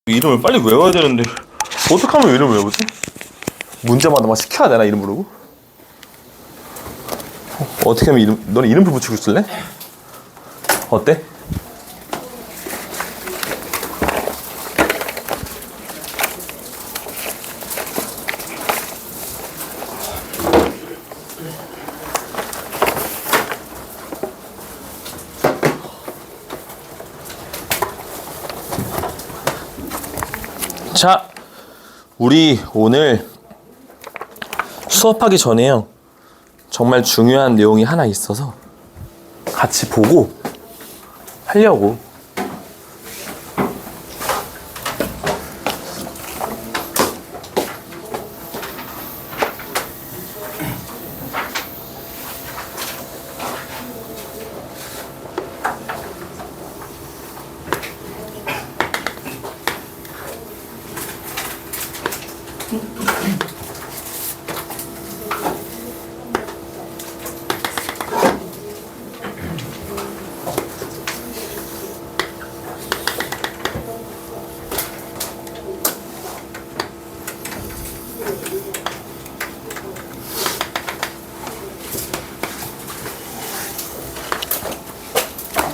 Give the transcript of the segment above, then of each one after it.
이름을 빨리 외워야 되는데 어떻게 하면 이름을 외우지? 문제마다 막 시켜야 되나 이름 부르고? 어떻게 하면 이름, 너는 이름표 붙이고 있을래? 어때? 자, 우리 오늘 수업하기 전에요. 정말 중요한 내용이 하나 있어서 같이 보고 하려고.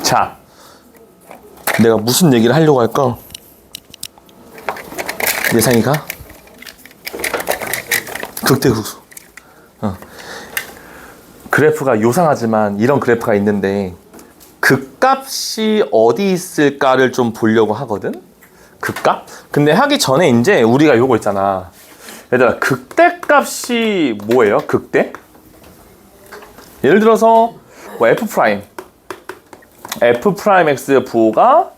자, 내가 무슨 얘기를 하려고 할까? 예상이가? 극대극소. 그래프가 요상하지만 이런 그래프가 있는데 극값이 어디 있을까를 좀 보려고 하거든? 극값? 근데 하기 전에 이제 우리가 요거 있잖아. 얘들아, 극대값이 뭐예요? 극대? 예를 들어서 뭐 F'X 부호가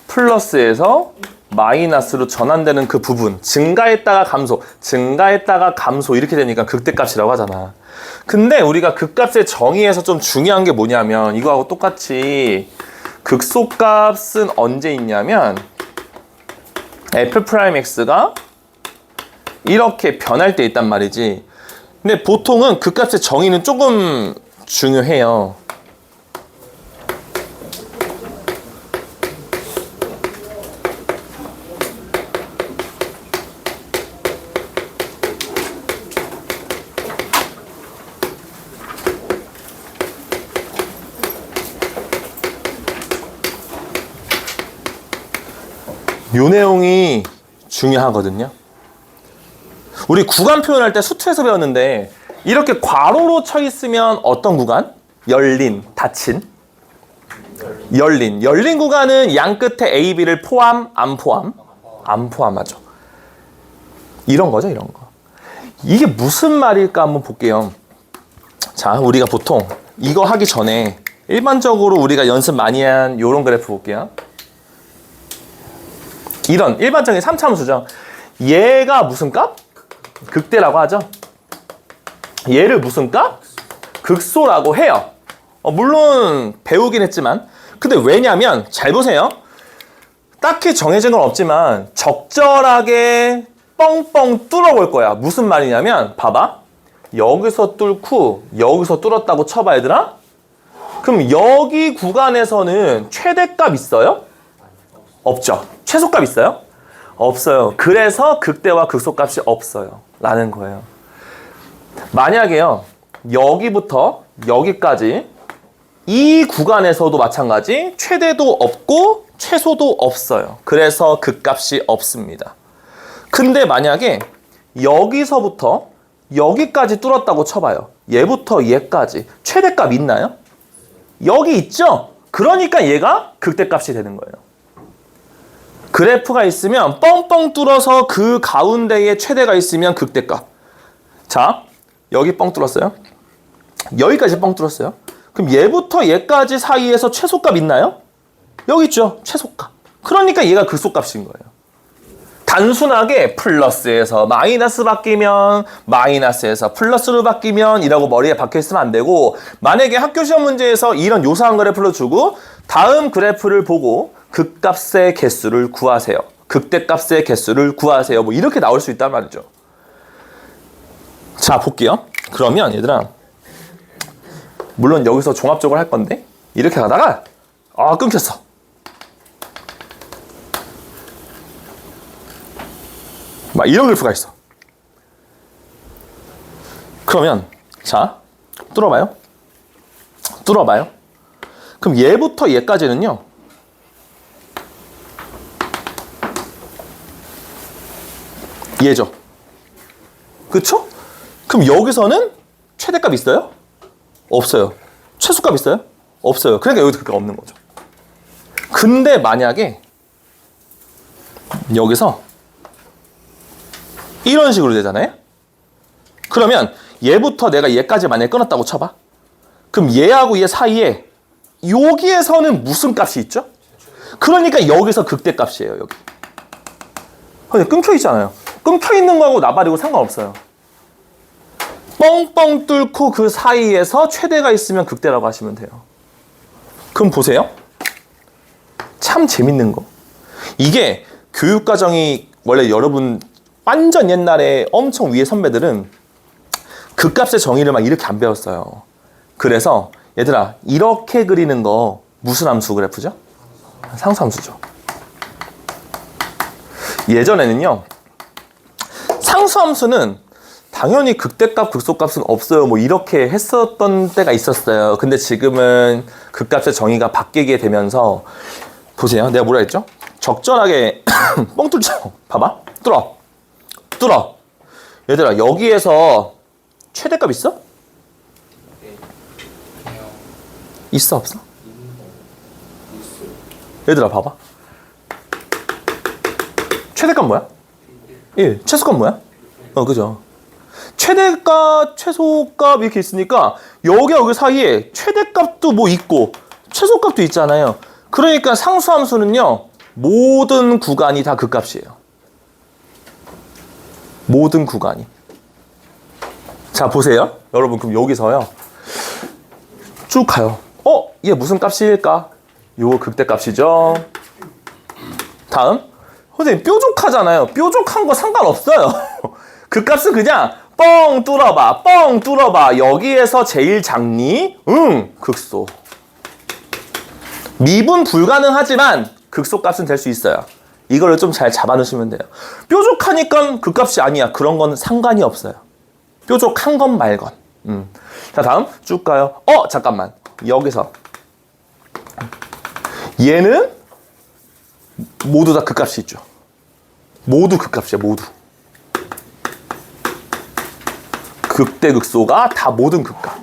플러스에서 마이너스로 전환되는 그 부분, 증가했다가 감소 이렇게 되니까 극대값이라고 하잖아. 근데 우리가 극값의 정의에서 좀 중요한 게 뭐냐면 이거하고 똑같이 극소값은 언제 있냐면 F'X가 이렇게 변할 때 있단 말이지. 근데 보통은 극값의 정의는 조금 중요해요. 요 내용이 중요하거든요. 우리 구간 표현할 때 수투에서 배웠는데 이렇게 괄호로 쳐 있으면 어떤 구간? 열린, 닫힌. 열린 구간은 양 끝에 A, B를 포함, 안 포함? 안 포함하죠. 이런 거죠, 이런 거. 이게 무슨 말일까 한번 볼게요. 자, 우리가 보통 이거 하기 전에 일반적으로 우리가 연습 많이 한 요런 그래프 볼게요. 이런 일반적인 3차 함수죠. 얘가 무슨 값? 극대라고 하죠. 얘를 무슨 값? 극소라고 해요. 물론 배우긴 했지만, 근데 왜냐면 잘 보세요. 딱히 정해진 건 없지만 적절하게 뻥뻥 뚫어볼 거야. 무슨 말이냐면 봐봐. 여기서 뚫고 여기서 뚫었다고 쳐봐, 얘들아. 그럼 여기 구간에서는 최대값 있어요? 없죠. 최소값 있어요? 없어요. 그래서 극대와 극소값이 없어요. 라는 거예요. 만약에요. 여기부터 여기까지 이 구간에서도 마찬가지 최대도 없고 최소도 없어요. 그래서 극값이 없습니다. 근데 만약에 여기서부터 여기까지 뚫었다고 쳐봐요. 얘부터 얘까지 최대값 있나요? 여기 있죠? 그러니까 얘가 극대값이 되는 거예요. 그래프가 있으면 뻥뻥 뚫어서 그 가운데에 최대가 있으면 극대값. 자, 여기 뻥 뚫었어요. 여기까지 뻥 뚫었어요. 그럼 얘부터 얘까지 사이에서 최소값 있나요? 여기 있죠. 최소값. 그러니까 얘가 극소값인 거예요. 단순하게 플러스에서 마이너스 바뀌면 마이너스에서 플러스로 바뀌면 이라고 머리에 박혀있으면 안 되고, 만약에 학교 시험 문제에서 이런 요상한 그래프를 주고 다음 그래프를 보고 극값의 개수를 구하세요. 극대값의 개수를 구하세요. 뭐 이렇게 나올 수 있단 말이죠. 자, 볼게요. 그러면 얘들아, 물론 여기서 종합적으로 할 건데 이렇게 가다가 끊겼어. 막 이런 그래프가 있어. 그러면 자, 뚫어봐요. 뚫어봐요. 그럼 얘부터 얘까지는요. 얘죠. 그쵸? 그럼 여기서는 최대값 있어요? 없어요. 최소값 있어요? 없어요. 그러니까 여기도 그가 없는 거죠. 근데 만약에 여기서 이런 식으로 되잖아요? 그러면 얘부터 내가 얘까지 만약에 끊었다고 쳐봐. 그럼 얘하고 얘 사이에 여기에서는 무슨 값이 있죠? 그러니까 여기서 극대값이에요. 여기. 근데 끊겨 있잖아요. 끊겨 있는 거하고 나발이고 상관없어요. 뻥뻥 뚫고 그 사이에서 최대가 있으면 극대라고 하시면 돼요. 그럼 보세요. 참 재밌는 거. 이게 교육과정이 원래 여러분 완전 옛날에 엄청 위에 선배들은 극값의 정의를 막 이렇게 안 배웠어요. 그래서 얘들아 이렇게 그리는 거 무슨 함수 그래프죠? 상수함수죠. 예전에는요. 상수함수는 당연히 극대값, 극소값은 없어요. 뭐 이렇게 했었던 때가 있었어요. 근데 지금은 극값의 정의가 바뀌게 되면서 보세요. 내가 뭐라 했죠? 적절하게 뻥 뚫죠. 봐봐. 뚫어. 얘들아 여기에서 최대값 있어? 있어 없어? 얘들아 봐봐. 최대값 뭐야? 1. 최소값 뭐야? 그죠. 최대값, 최소값 이렇게 있으니까 여기 사이에 최대값도 뭐 있고 최소값도 있잖아요. 그러니까 상수함수는요. 모든 구간이 다 극값이에요. 모든 구간이. 자 보세요. 여러분 그럼 여기서요. 쭉 가요. 얘 무슨 값일까? 요거 극대값이죠. 다음. 선생님 뾰족하잖아요. 뾰족한 거 상관없어요. 그 값은 그냥 뻥 뚫어봐. 여기에서 제일 작니? 극소. 미분 불가능하지만 극소 값은 될 수 있어요. 이거를 좀 잘 잡아놓으시면 돼요. 뾰족하니까 그 값이 아니야. 그런 건 상관이 없어요. 뾰족한 건 말건. 자 다음 쭉 가요. 잠깐만. 여기서 얘는 모두 다 극값이 있죠. 모두 극값이야. 모두. 극대 극소가 다 모든 극값.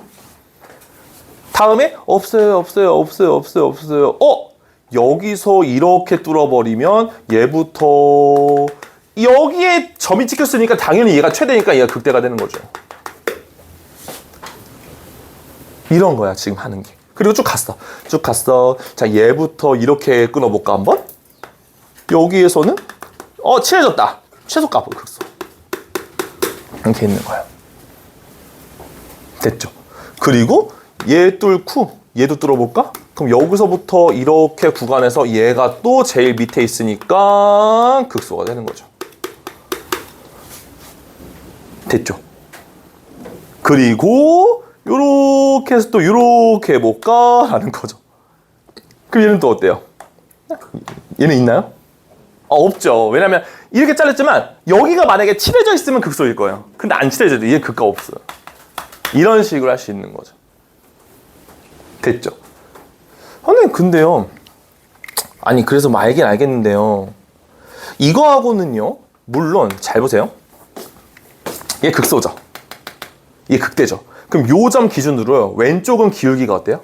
다음에 없어요. 여기서 이렇게 뚫어버리면 얘부터 여기에 점이 찍혔으니까 당연히 얘가 최대니까 얘가 극대가 되는 거죠. 이런 거야 지금 하는 게. 그리고 쭉 갔어. 자 얘부터 이렇게 끊어볼까 한번? 여기에서는 친해졌다. 최소값은 극소. 이렇게 있는 거예요. 됐죠? 그리고 얘 뚫고 얘도 뚫어볼까? 그럼 여기서부터 이렇게 구간에서 얘가 또 제일 밑에 있으니까 극소가 되는 거죠. 됐죠? 그리고 요렇게 해서 또 요렇게 해볼까? 라는 거죠. 그럼 얘는 또 어때요? 얘는 있나요? 없죠. 왜냐면 이렇게 잘랐지만 여기가 만약에 칠해져 있으면 극소일 거예요. 근데 안 칠해져도 얘는 극가 없어요. 이런 식으로 할 수 있는 거죠. 됐죠? 근데요. 아니 그래서 뭐 알긴 알겠는데요. 이거하고는요. 물론 잘 보세요. 얘 극소죠. 얘 극대죠. 그럼 요 점 기준으로요. 왼쪽은 기울기가 어때요?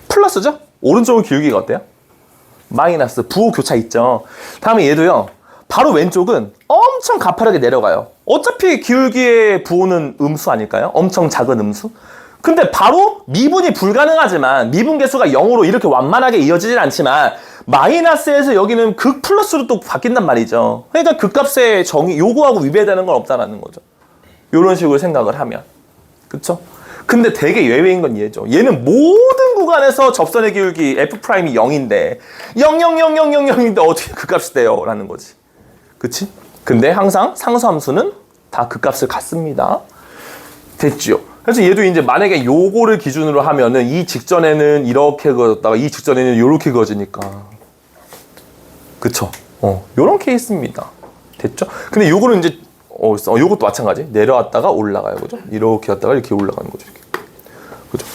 플러스죠? 오른쪽은 기울기가 어때요? 마이너스. 부호 교차 있죠. 다음에 얘도요. 바로 왼쪽은 엄청 가파르게 내려가요. 어차피 기울기의 부호는 음수 아닐까요? 엄청 작은 음수? 근데 바로 미분이 불가능하지만 미분 개수가 0으로 이렇게 완만하게 이어지진 않지만 마이너스에서 여기는 극 플러스로 또 바뀐단 말이죠. 그러니까 극값의 정의 요거하고 위배되는 건 없다라는 거죠. 이런 식으로 생각을 하면. 그쵸? 근데 되게 예외인 건 얘죠. 얘는 모든 구간에서 접선의 기울기 F'이 0인데 0인데 어떻게 극값이 돼요? 라는 거지. 그치? 근데 항상 상수함수는 다 극값을 갖습니다. 됐죠? 그래서 얘도 이제 만약에 요거를 기준으로 하면은 이 직전에는 이렇게 그어졌다가 이 직전에는 요렇게 그어지니까. 그쵸? 요런 케이스입니다. 됐죠? 근데 요거는 이제 요것도 마찬가지. 내려왔다가 올라가요. 그죠? 이렇게 왔다가 이렇게 올라가는 거죠. 이렇게. 그죠?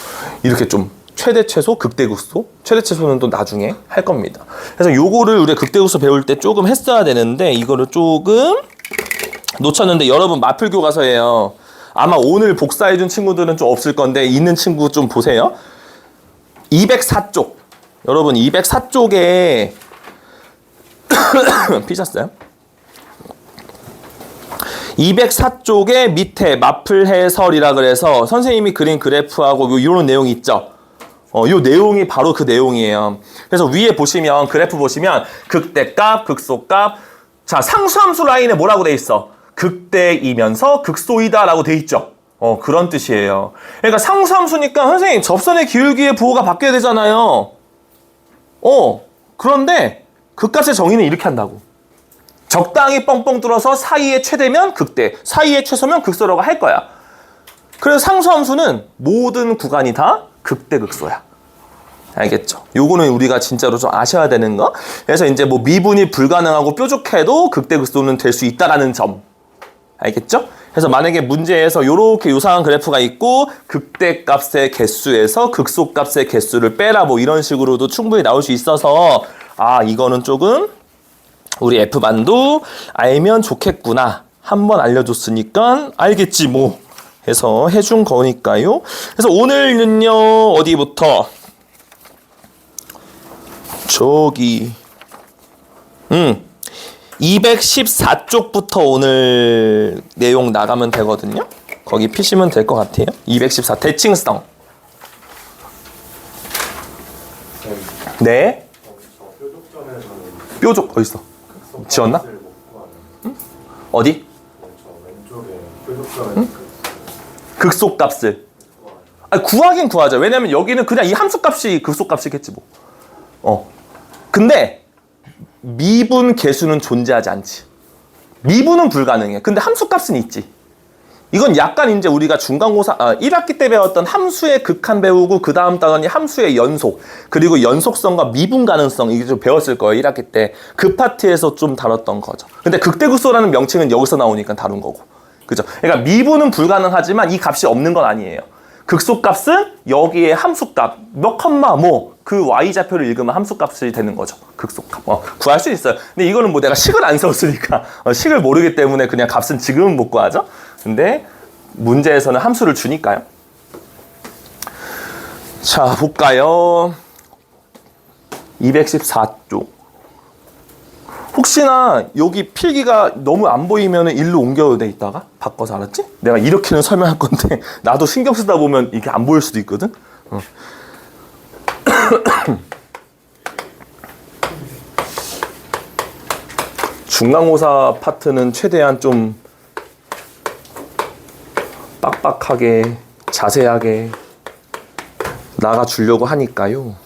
이렇게 좀 최대 최소, 극대 극소. 최대 최소는 또 나중에 할 겁니다. 그래서 요거를 우리가 극대 극소 배울 때 조금 했어야 되는데 이거를 조금 놓쳤는데 여러분 마필 교과서예요. 아마 오늘 복사해준 친구들은 좀 없을 건데 있는 친구 좀 보세요. 204쪽. 여러분 204쪽에 피셨어요? 204쪽에 밑에 마플 해설이라 그래서 선생님이 그린 그래프하고 이런 내용이 있죠. 요 내용이 바로 그 내용이에요. 그래서 위에 보시면 그래프 보시면 극대값, 극소값. 자, 상수함수 라인에 뭐라고 돼 있어? 극대이면서 극소이다라고 돼 있죠. 그런 뜻이에요. 그러니까 상수함수니까 선생님 접선의 기울기의 부호가 바뀌어야 되잖아요. 그런데 그 값의 정의는 이렇게 한다고. 적당히 뻥뻥 뚫어서 사이의 최대면 극대, 사이의 최소면 극소라고 할 거야. 그래서 상수함수는 모든 구간이 다 극대 극소야. 알겠죠? 요거는 우리가 진짜로 좀 아셔야 되는 거. 그래서 이제 뭐 미분이 불가능하고 뾰족해도 극대 극소는 될 수 있다라는 점. 알겠죠? 그래서 만약에 문제에서 요렇게 요상한 그래프가 있고 극대 값의 개수에서 극소 값의 개수를 빼라 뭐 이런 식으로도 충분히 나올 수 있어서 이거는 조금 우리 F반도 알면 좋겠구나. 한번 알려줬으니까 알겠지 뭐 해서 해준 거니까요. 그래서 오늘은요 어디부터 저기 214쪽부터 오늘 내용 나가면 되거든요. 거기 피시면 될 것 같아요. 214 대칭성. 네. 뾰족 어딨어? 지웠나? 응? 어디? 응? 극소값을. 구하긴 구하죠. 왜냐면 여기는 그냥 이 함수값이 극소값이겠지 뭐. 근데 미분 개수는 존재하지 않지. 미분은 불가능해. 근데 함수값은 있지. 이건 약간 이제 우리가 중간고사 1학기 때 배웠던 함수의 극한 배우고 그 다음 단원이 함수의 연속 그리고 연속성과 미분 가능성 이게 좀 배웠을 거예요. 1학기 때 그 파트에서 좀 다뤘던 거죠. 근데 극대극소라는 명칭은 여기서 나오니까 다룬 거고. 그죠? 그러니까 미분은 불가능하지만 이 값이 없는 건 아니에요. 극소값은 여기에 함수값 몇 컴마 그 y좌표를 읽으면 함수값이 되는 거죠. 극소값. 구할 수 있어요. 근데 이거는 뭐 내가 식을 안 세웠으니까 식을 모르기 때문에 그냥 값은 지금은 못 구하죠. 근데 문제에서는 함수를 주니까요. 자, 볼까요? 214쪽. 혹시나 여기 필기가 너무 안 보이면 일로 옮겨도 돼 있다가 바꿔서 알았지? 내가 이렇게는 설명할 건데 나도 신경 쓰다 보면 이게 안 보일 수도 있거든. 중간고사 파트는 최대한 좀 빡빡하게 자세하게 나가주려고 하니까요.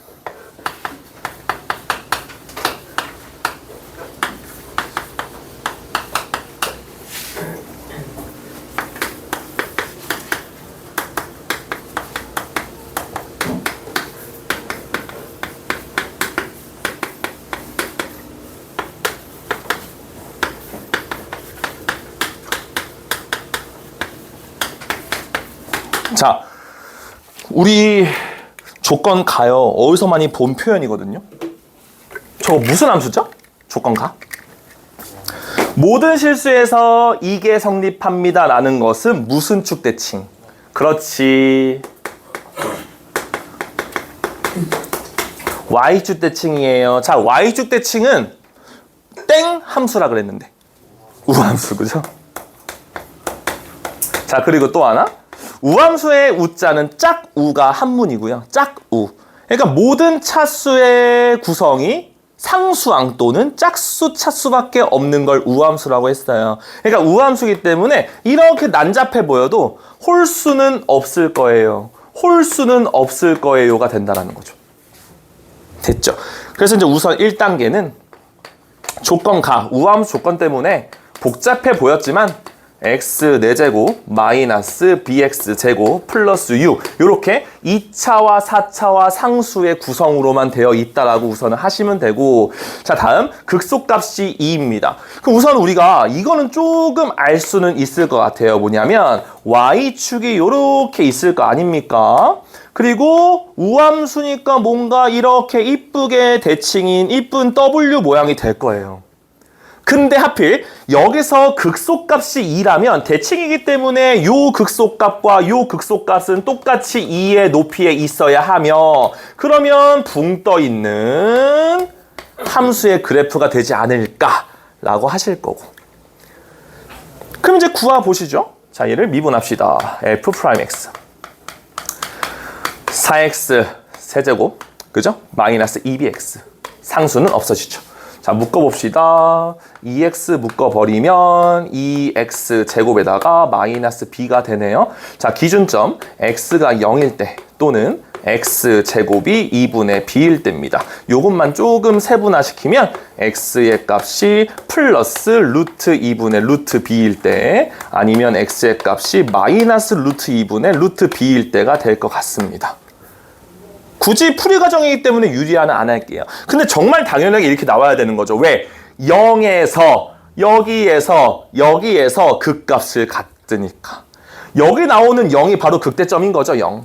자, 우리 조건 가요. 어디서 많이 본 표현이거든요. 저거 무슨 함수죠? 조건 가? 모든 실수에서 이게 성립합니다 라는 것은 무슨 축 대칭? 그렇지. Y축 대칭이에요. 자, Y축 대칭은 땡 함수라 그랬는데. 우함수, 그죠? 자, 그리고 또 하나. 우함수의 우자는 짝우가 한문이고요. 짝우. 그러니까 모든 차수의 구성이 상수항 또는 짝수 차수밖에 없는 걸 우함수라고 했어요. 그러니까 우함수이기 때문에 이렇게 난잡해 보여도 홀수는 없을 거예요. 홀수는 없을 거예요가 된다라는 거죠. 됐죠? 그래서 이제 우선 1단계는 조건 가. 우함수 조건 때문에 복잡해 보였지만 x 4제곱 마이너스 bx 제곱 플러스 u 이렇게 2차와 4차와 상수의 구성으로만 되어 있다라고 우선은 하시면 되고 자 다음 극소값이 2입니다. 그럼 우선 우리가 이거는 조금 알 수는 있을 것 같아요. 뭐냐면 y축이 이렇게 있을 거 아닙니까? 그리고 우함수니까 뭔가 이렇게 이쁘게 대칭인 이쁜 W 모양이 될 거예요. 근데 하필 여기서 극소값이 2라면 대칭이기 때문에 요 극소값과 요 극소값은 똑같이 2의 높이에 있어야 하며 그러면 붕 떠 있는 함수의 그래프가 되지 않을까라고 하실 거고. 그럼 이제 구하 보시죠. 자, 얘를 미분합시다. f'x 4x 세제곱 그죠? 마이너스 2bx 상수는 없어지죠. 자, 묶어봅시다. 2x 묶어버리면 2x 제곱에다가 마이너스 b가 되네요. 자, 기준점 x가 0일 때 또는 x 제곱이 2분의 b일 때입니다. 요것만 조금 세분화시키면 x의 값이 플러스 루트 2분의 루트 b일 때 아니면 x의 값이 마이너스 루트 2분의 루트 b일 때가 될 것 같습니다. 굳이 풀이 과정이기 때문에 유리화는 안 할게요. 근데 정말 당연하게 이렇게 나와야 되는 거죠. 왜? 0에서 여기에서 극값을 갖으니까. 여기 나오는 0이 바로 극대점인 거죠. 0.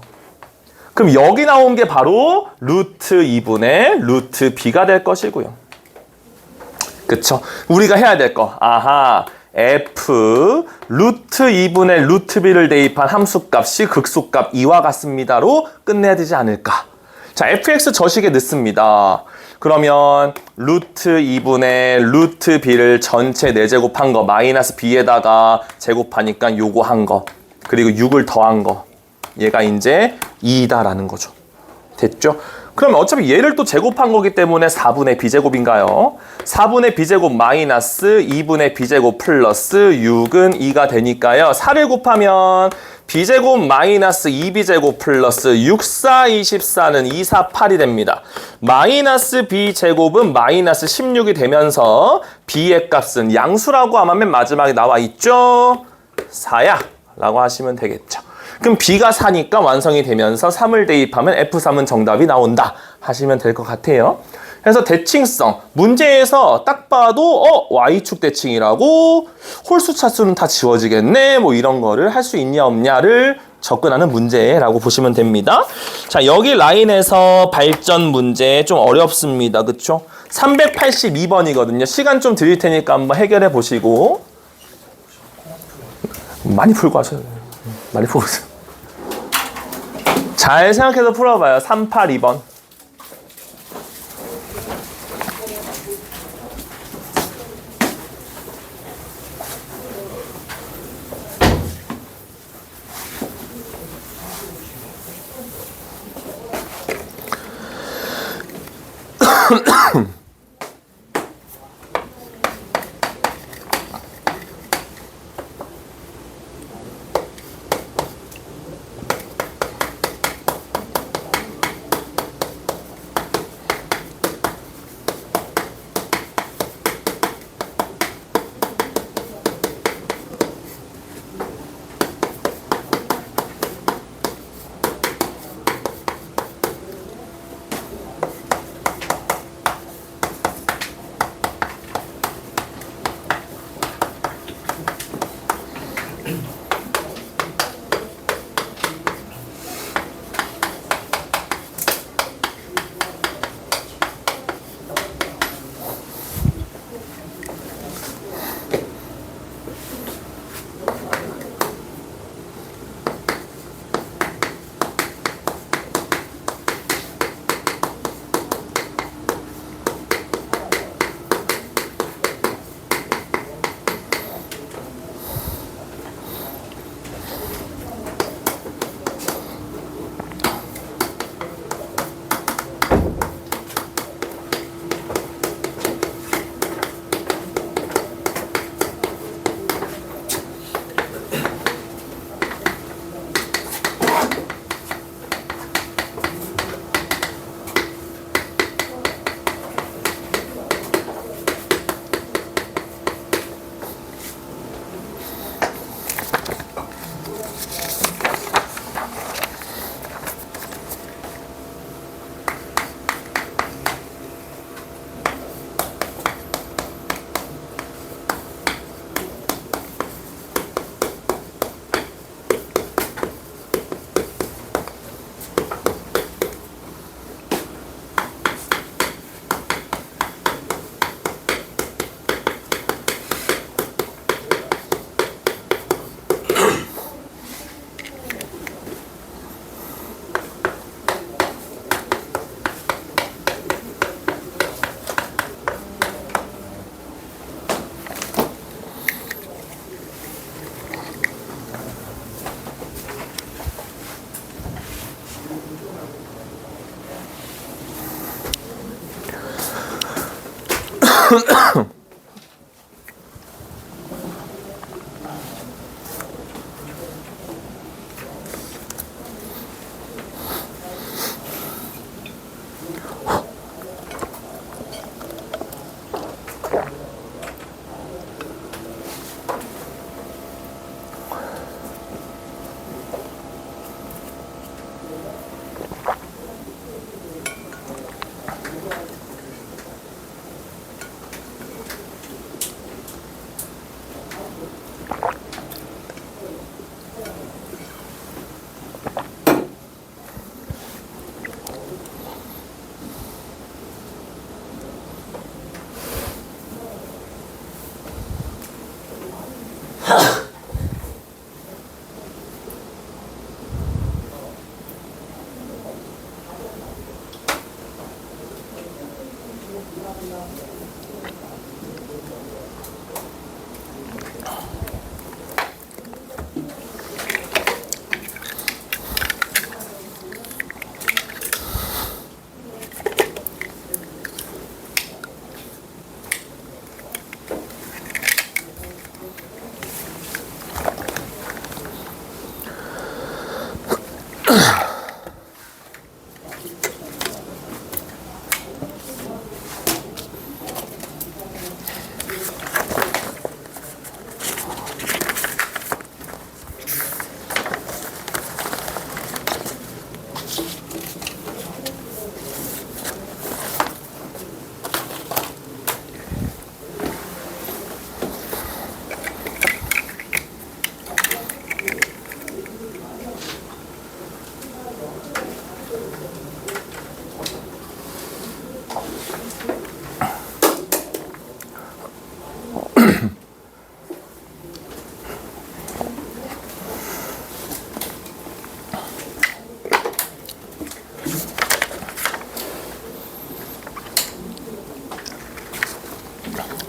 그럼 여기 나온 게 바로 루트 2분의 루트 b가 될 것이고요. 그쵸? 우리가 해야 될 거. 아하. f 루트 2분의 루트 b를 대입한 함수값이 극소값 2와 같습니다로 끝내야 되지 않을까. 자, fx 저식에 넣습니다. 그러면 루트 2분의 루트 b를 전체 4제곱한 거 마이너스 b에다가 제곱하니까 요거 한 거 그리고 6을 더한 거 얘가 이제 2다라는 거죠. 됐죠? 그러면 어차피 얘를 또 제곱한 거기 때문에 4분의 b제곱인가요? 4분의 b제곱 마이너스 2분의 b제곱 플러스 6은 2가 되니까요. 4를 곱하면 b제곱 마이너스 2b제곱 플러스 6, 4, 24는 2, 4, 8이 됩니다. 마이너스 b제곱은 마이너스 16이 되면서 b의 값은 양수라고 아마 맨 마지막에 나와 있죠? 4야 라고 하시면 되겠죠. 그럼 b가 4니까 완성이 되면서 3을 대입하면 F3은 정답이 나온다 하시면 될 것 같아요. 그래서 대칭성, 문제에서 딱 봐도 Y축 대칭이라고 홀수 차수는 다 지워지겠네 뭐 이런 거를 할 수 있냐 없냐를 접근하는 문제라고 보시면 됩니다. 자, 여기 라인에서 발전 문제 좀 어렵습니다. 그쵸? 382번이거든요. 시간 좀 드릴 테니까 한번 해결해 보시고 많이 풀고 하셔야 돼요. 많이 풀고 오세요. 잘 생각해서 풀어봐요. 382번.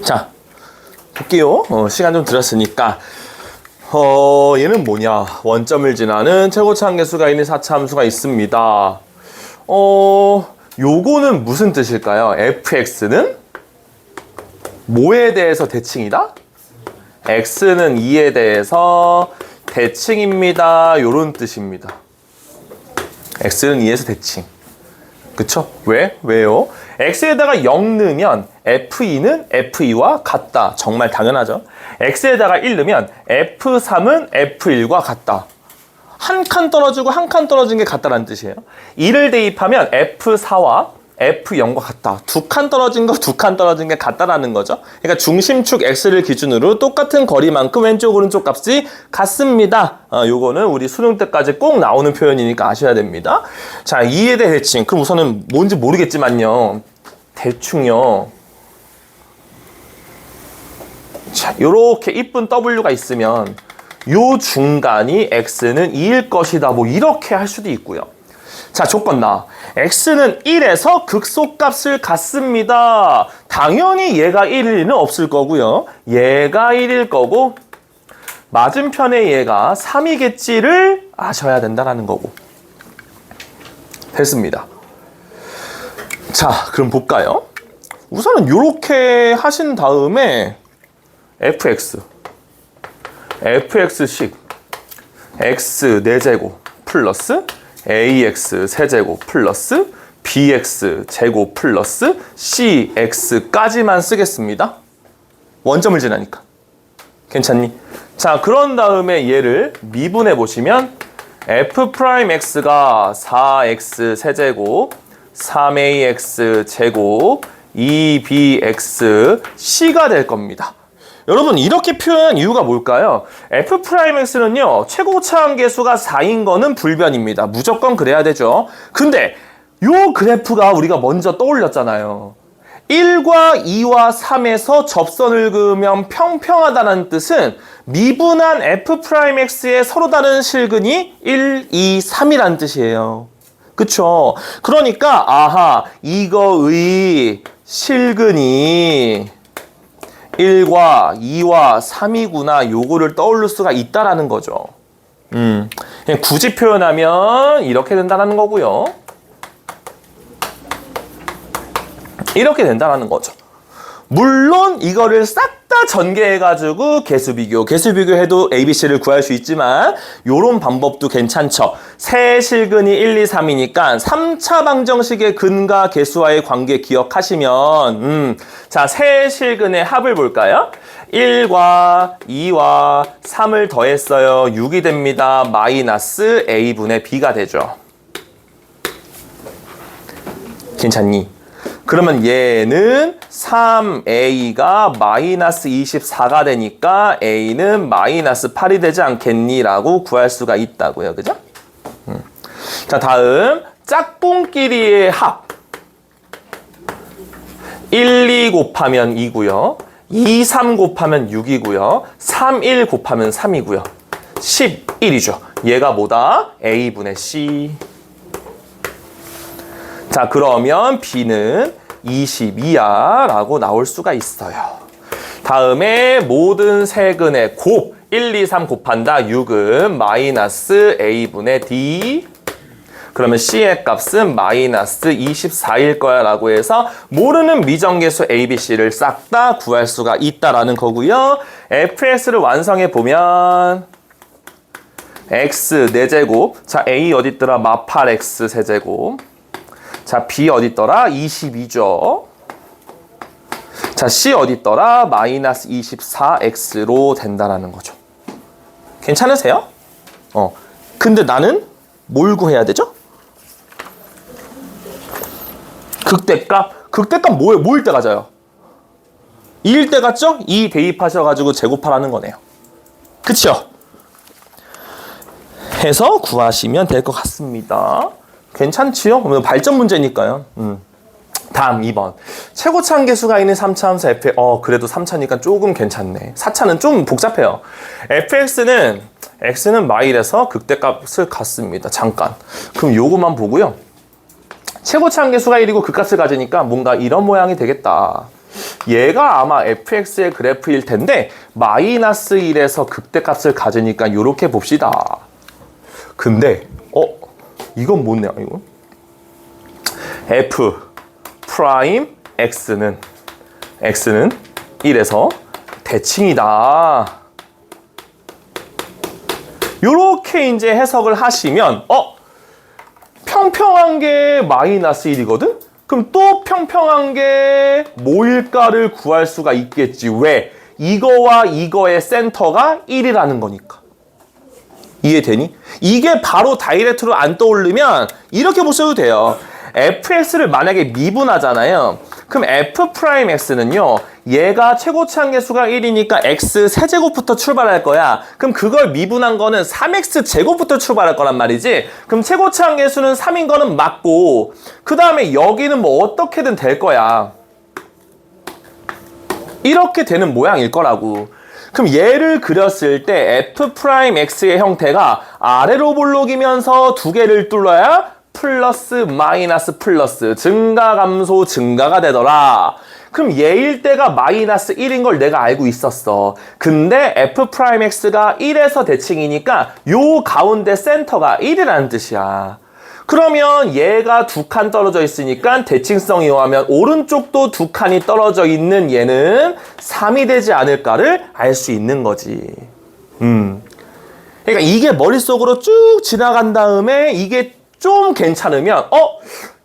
자, 볼게요. 시간 좀 들었으니까. 얘는 뭐냐? 원점을 지나는 최고차 한계수가 있는 4차 함수가 있습니다. 요거는 무슨 뜻일까요? fx는 뭐에 대해서 대칭이다? x는 2에 대해서 대칭입니다. 요런 뜻입니다. x는 2에서 대칭. 그쵸? 왜요? x에다가 0 넣으면 f2는 f2와 같다. 정말 당연하죠. x에다가 1 넣으면 f3은 f1과 같다. 한 칸 떨어지고 한 칸 떨어진 게 같다라는 뜻이에요. 2를 대입하면 f4와 f0과 같다. 두 칸 떨어진 거, 두 칸 떨어진 게 같다라는 거죠. 그러니까 중심축 x를 기준으로 똑같은 거리만큼 왼쪽 오른쪽 값이 같습니다. 요거는 우리 수능 때까지 꼭 나오는 표현이니까 아셔야 됩니다. 자, 2에 대해 대칭. 그럼 우선은 뭔지 모르겠지만요. 대충요. 자, 요렇게 이쁜 w가 있으면 요 중간이 x는 2일 것이다. 뭐 이렇게 할 수도 있고요. 자, 조건 나. x는 1에서 극소값을 갖습니다. 당연히 얘가 1일 리는 없을 거고요. 얘가 1일 거고 맞은편에 얘가 3이겠지를 아셔야 된다는 거고. 됐습니다. 자, 그럼 볼까요? 우선은 이렇게 하신 다음에 fx식 x 4제곱 플러스 ax 세제곱 플러스 bx 제곱 플러스 cx까지만 쓰겠습니다. 원점을 지나니까. 괜찮니? 자, 그런 다음에 얘를 미분해 보시면 f'x가 4x 세제곱 3ax 제곱 2bx c가 될 겁니다. 여러분, 이렇게 표현한 이유가 뭘까요? f'x는요, 최고차 한계수가 4인 거는 불변입니다. 무조건 그래야 되죠. 근데 요 그래프가 우리가 먼저 떠올렸잖아요. 1과 2와 3에서 접선을 그으면 평평하다는 뜻은 미분한 f'x의 서로 다른 실근이 1, 2, 3이라는 뜻이에요. 그쵸? 그러니까 아하, 이거의 실근이 1과 2와 3이구나, 요거를 떠올릴 수가 있다라는 거죠. 그냥 굳이 표현하면 이렇게 된다는 거고요. 이렇게 된다는 거죠. 물론 이거를 싹 다 전개해가지고 개수 비교해도 ABC를 구할 수 있지만 요런 방법도 괜찮죠. 세 실근이 1, 2, 3이니까 3차 방정식의 근과 개수와의 관계 기억하시면 자, 세 실근의 합을 볼까요? 1과 2와 3을 더했어요. 6이 됩니다. 마이너스 A분의 B가 되죠. 괜찮니? 그러면 얘는 3A가 마이너스 24가 되니까 A는 마이너스 8이 되지 않겠니? 라고 구할 수가 있다고요. 그죠? 자, 다음 짝꿍끼리의 합. 1, 2 곱하면 2고요. 2, 3 곱하면 6이고요. 3, 1 곱하면 3이고요. 11이죠. 얘가 뭐다? A분의 C. 자, 그러면 B는 22야 라고 나올 수가 있어요. 다음에 모든 세근의 곱 1, 2, 3 곱한다. 6은 마이너스 A분의 D. 그러면 C의 값은 마이너스 24일 거야 라고 해서 모르는 미정계수 ABC를 싹 다 구할 수가 있다라는 거고요. fx를 완성해 보면 x 4제곱. 자, A 어딨더라? 마8x 세제곱. 자, B 어딨더라? 22죠. 자, C 어딨더라? 마이너스 24x로 된다라는 거죠. 괜찮으세요? 근데 나는 뭘 구해야 되죠? 극대값? 극대값 뭐예요? 뭐일 때 가져요? 2일 때 갔죠? 2 대입하셔가지고 제곱하라는 거네요. 그쵸? 해서 구하시면 될 것 같습니다. 괜찮지요? 발전 문제니까요. 다음 2번. 최고차 함계수가 있는 3차 함수 f, 그래도 3차니까 조금 괜찮네. 4차는 좀 복잡해요. fx는, x는 마일에서 극대값을 갖습니다. 잠깐. 그럼 요거만 보고요. 최고차 함계수가 1이고 극값을 가지니까 뭔가 이런 모양이 되겠다. 얘가 아마 fx의 그래프일 텐데 마이너스 1에서 극대값을 가지니까 이렇게 봅시다. 근데 이건 뭐냐 이거? f 프라임 x는 1에서 대칭이다. 요렇게 이제 해석을 하시면 평평한 게 마이너스 1이거든? 그럼 또 평평한 게 뭐일까를 구할 수가 있겠지. 왜? 이거와 이거의 센터가 1이라는 거니까. 이해되니? 이게 바로 다이렉트로 안 떠오르면 이렇게 보셔도 돼요. fx를 만약에 미분하잖아요. 그럼 f'x는요. 얘가 최고치 함계수가 1이니까 x 세제곱부터 출발할 거야. 그럼 그걸 미분한 거는 3x 제곱부터 출발할 거란 말이지. 그럼 최고치 함계수는 3인 거는 맞고 그 다음에 여기는 뭐 어떻게든 될 거야. 이렇게 되는 모양일 거라고. 그럼 얘를 그렸을 때 f'x의 형태가 아래로 볼록이면서 두 개를 뚫어야 플러스 마이너스 플러스 증가 감소 증가가 되더라. 그럼 얘일 때가 마이너스 1인 걸 내가 알고 있었어. 근데 f'x가 1에서 대칭이니까 요 가운데 센터가 1이라는 뜻이야. 그러면 얘가 두 칸 떨어져 있으니까 대칭성이 요하면 오른쪽도 두 칸이 떨어져 있는 얘는 3이 되지 않을까를 알 수 있는 거지. 그러니까 이게 머릿속으로 쭉 지나간 다음에 이게 좀 괜찮으면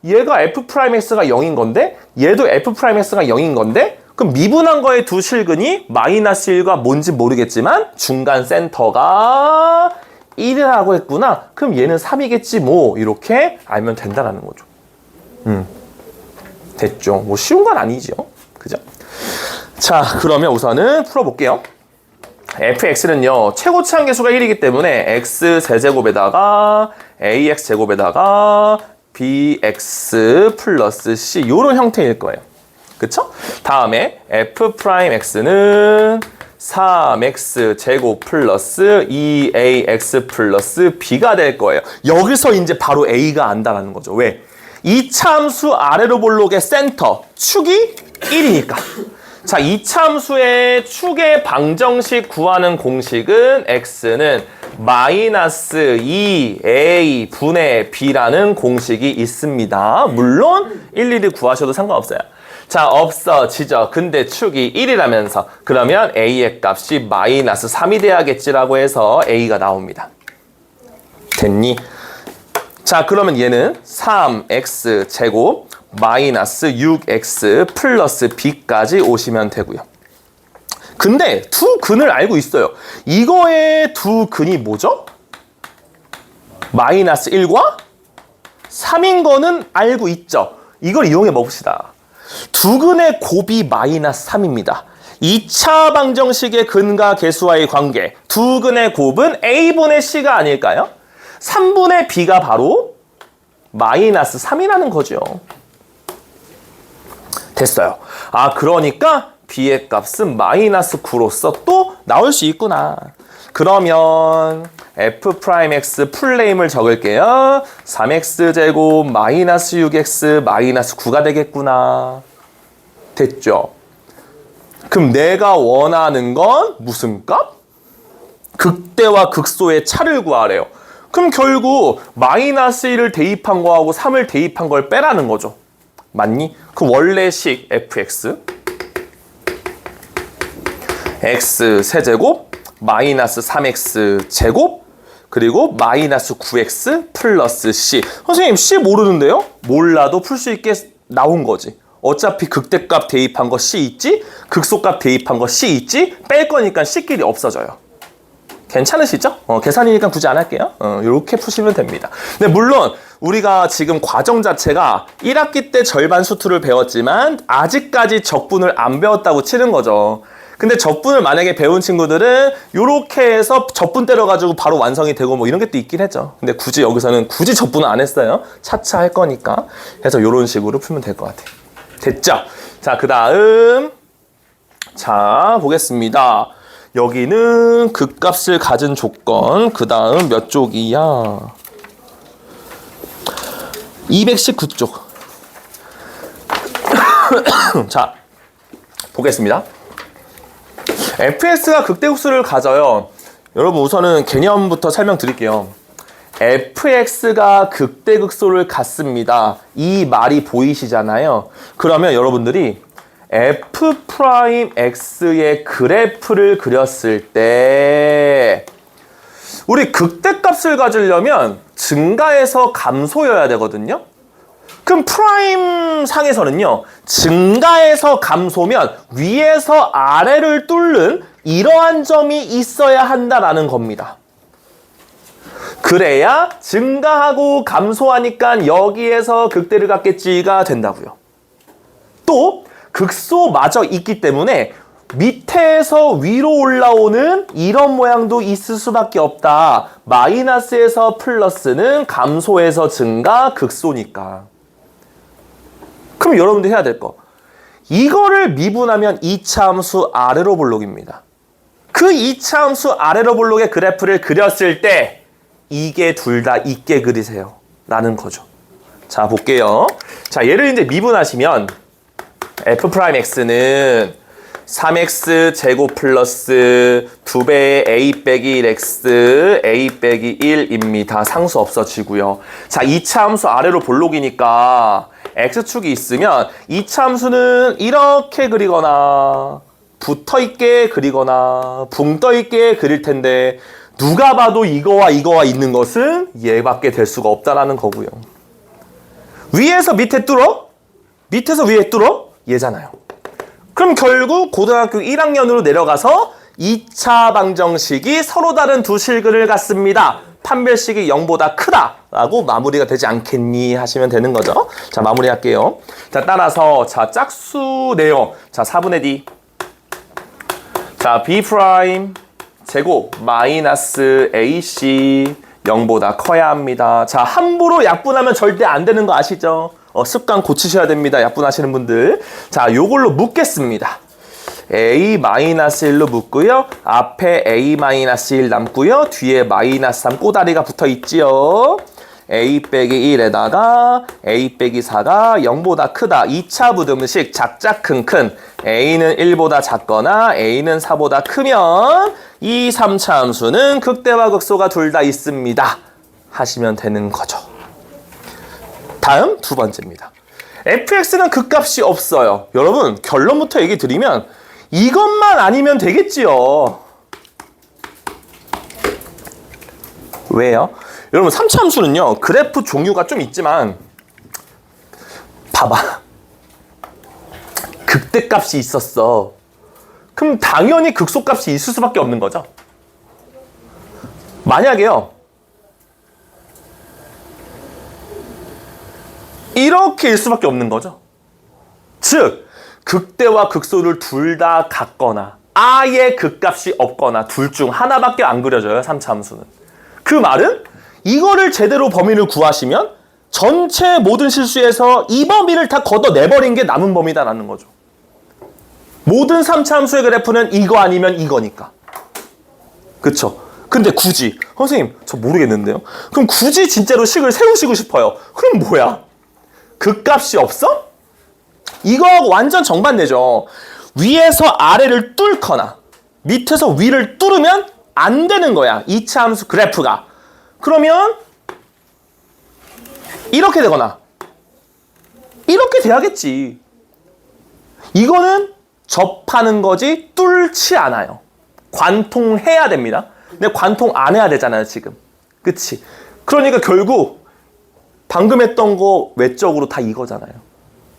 얘가 f'x가 0인 건데 얘도 f'x가 0인 건데 그럼 미분한 거의 두 실근이 마이너스 1과 뭔지 모르겠지만 중간 센터가 1이라고 했구나. 그럼 얘는 3이겠지 뭐 이렇게 알면 된다라는 거죠. 됐죠. 뭐 쉬운 건 아니죠. 그죠? 자, 그러면 우선은 풀어볼게요. fx는요. 최고치 함계수가 1이기 때문에 x 세제곱에다가 ax 제곱에다가 bx 플러스 c 요런 형태일 거예요. 그쵸? 다음에 f'x는 3x 제곱 플러스 2ax 플러스 b가 될 거예요. 여기서 이제 바로 a가 안다라는 거죠. 왜? 이 참수 아래로 볼록의 센터 축이 1이니까. 자, 이차함수의 축의 방정식 구하는 공식은 x는 마이너스 2a 분의 b라는 공식이 있습니다. 물론 일일이 구하셔도 상관없어요. 자, 없어지죠. 근데 축이 1이라면서 그러면 a의 값이 마이너스 3이 돼야겠지라고 해서 a가 나옵니다. 됐니? 자, 그러면 얘는 3x 제곱 마이너스 6x 플러스 b까지 오시면 되고요. 근데 두 근을 알고 있어요. 이거의 두 근이 뭐죠? 마이너스 1과 3인 거는 알고 있죠. 이걸 이용해 봅시다. 두 근의 곱이 마이너스 3입니다. 2차 방정식의 근과 계수와의 관계. 두 근의 곱은 a분의 c가 아닐까요? 3분의 b가 바로 마이너스 3이라는 거죠. 됐어요. 아, 그러니까 b의 값은 마이너스 9로서 또 나올 수 있구나. 그러면 f'x 풀네임을 적을게요. 3x제곱 마이너스 6x 마이너스 9가 되겠구나. 됐죠? 그럼 내가 원하는 건 무슨 값? 극대와 극소의 차를 구하래요. 그럼 결국 마이너스 1을 대입한 거하고 3을 대입한 걸 빼라는 거죠. 맞니? 그 원래식 fx x 세제곱 마이너스 3x 제곱 그리고 마이너스 9x 플러스 c. 선생님 c 모르는데요? 몰라도 풀 수 있게 나온 거지. 어차피 극대값 대입한 거 c 있지? 극소값 대입한 거 c 있지? 뺄 거니까 c끼리 없어져요. 괜찮으시죠? 계산이니까 굳이 안 할게요. 이렇게 푸시면 됩니다. 근데 물론 우리가 지금 과정 자체가 1학기 때 절반 수투를 배웠지만 아직까지 적분을 안 배웠다고 치는 거죠. 근데 적분을 만약에 배운 친구들은 이렇게 해서 적분 때려가지고 바로 완성이 되고 뭐 이런 게 또 있긴 했죠. 근데 굳이 여기서는 굳이 적분은 안 했어요. 차차 할 거니까. 그래서 이런 식으로 풀면 될 것 같아요. 됐죠? 자, 그 다음 자 보겠습니다. 여기는 극값을 가진 조건. 그 다음 몇 쪽이야? 219쪽. 자, 보겠습니다. fx가 극대극소를 가져요. 여러분 우선은 개념부터 설명드릴게요. fx가 극대극소를 갖습니다. 이 말이 보이시잖아요. 그러면 여러분들이 f'x의 그래프를 그렸을 때 우리 극대값을 가지려면 증가해서 감소여야 되거든요. 그럼 프라임 상에서는요, 증가해서 감소면 위에서 아래를 뚫는 이러한 점이 있어야 한다라는 겁니다. 그래야 증가하고 감소하니까 여기에서 극대를 갖겠지가 된다고요. 또 극소마저 있기 때문에 밑에서 위로 올라오는 이런 모양도 있을 수밖에 없다. 마이너스에서 플러스는 감소에서 증가, 극소니까. 그럼 여러분들 해야 될 거. 이거를 미분하면 2차 함수 아래로 볼록입니다. 그 2차 함수 아래로 볼록의 그래프를 그렸을 때 이게 둘 다 있게 그리세요. 라는 거죠. 자, 볼게요. 자, 얘를 이제 미분하시면 f'x는 3x 제곱 플러스 2배의 a 빼기 1x a 빼기 1입니다. 상수 없어지고요. 자, 2차 함수 아래로 볼록이니까 x축이 있으면 2차 함수는 이렇게 그리거나 붙어있게 그리거나 붕떠있게 그릴 텐데 누가 봐도 이거와 이거와 있는 것은 얘밖에 될 수가 없다라는 거고요. 위에서 밑에 뚫어? 밑에서 위에 뚫어? 얘잖아요. 그럼 결국 고등학교 1학년으로 내려가서 2차 방정식이 서로 다른 두 실근을 갖습니다. 판별식이 0보다 크다라고 마무리가 되지 않겠니 하시면 되는 거죠. 자, 마무리할게요. 자, 따라서 자 짝수네요. 자, 4분의 d. 자, b' 제곱 마이너스 ac 0보다 커야 합니다. 자, 함부로 약분하면 절대 안 되는 거 아시죠? 습관 고치셔야 됩니다. 약분하시는 분들. 자, 요걸로 묶겠습니다. a-1로 묶고요. 앞에 a-1 남고요. 뒤에 마이너스 3 꼬다리가 붙어 있지요. a 빼기 1에다가 a 빼기 4가 0보다 크다. 2차 부등식 작작큰큰 a는 1보다 작거나 a는 4보다 크면 이 3차 함수는 극대와 극소가 둘 다 있습니다. 하시면 되는 거죠. 다음 두 번째입니다. fx는 극값이 없어요. 여러분 결론부터 얘기 드리면 이것만 아니면 되겠지요. 왜요? 여러분 3차 함수는요 그래프 종류가 좀 있지만 봐봐, 극대값이 있었어. 그럼 당연히 극소값이 있을 수밖에 없는 거죠. 만약에요 이렇게일 수밖에 없는 거죠. 즉 극대와 극소를 둘 다 같거나 아예 극값이 없거나 둘 중 하나밖에 안 그려져요 3차 함수는. 그 말은 이거를 제대로 범위를 구하시면 전체 모든 실수에서 이 범위를 다 걷어내버린 게 남은 범위다라는 거죠. 모든 3차 함수의 그래프는 이거 아니면 이거니까. 그쵸? 근데 굳이 선생님 저 모르겠는데요. 그럼 굳이 진짜로 식을 세우시고 싶어요. 그럼 뭐야? 극값이 없어? 이거하고 완전 정반대죠. 위에서 아래를 뚫거나 밑에서 위를 뚫으면 안 되는 거야 2차 함수 그래프가. 그러면 이렇게 되거나 이렇게 돼야겠지. 이거는 접하는 거지 뚫지 않아요. 관통해야 됩니다. 근데 관통 안 해야 되잖아요 지금. 그치? 그러니까 결국 방금 했던 거 외적으로 다 이거잖아요.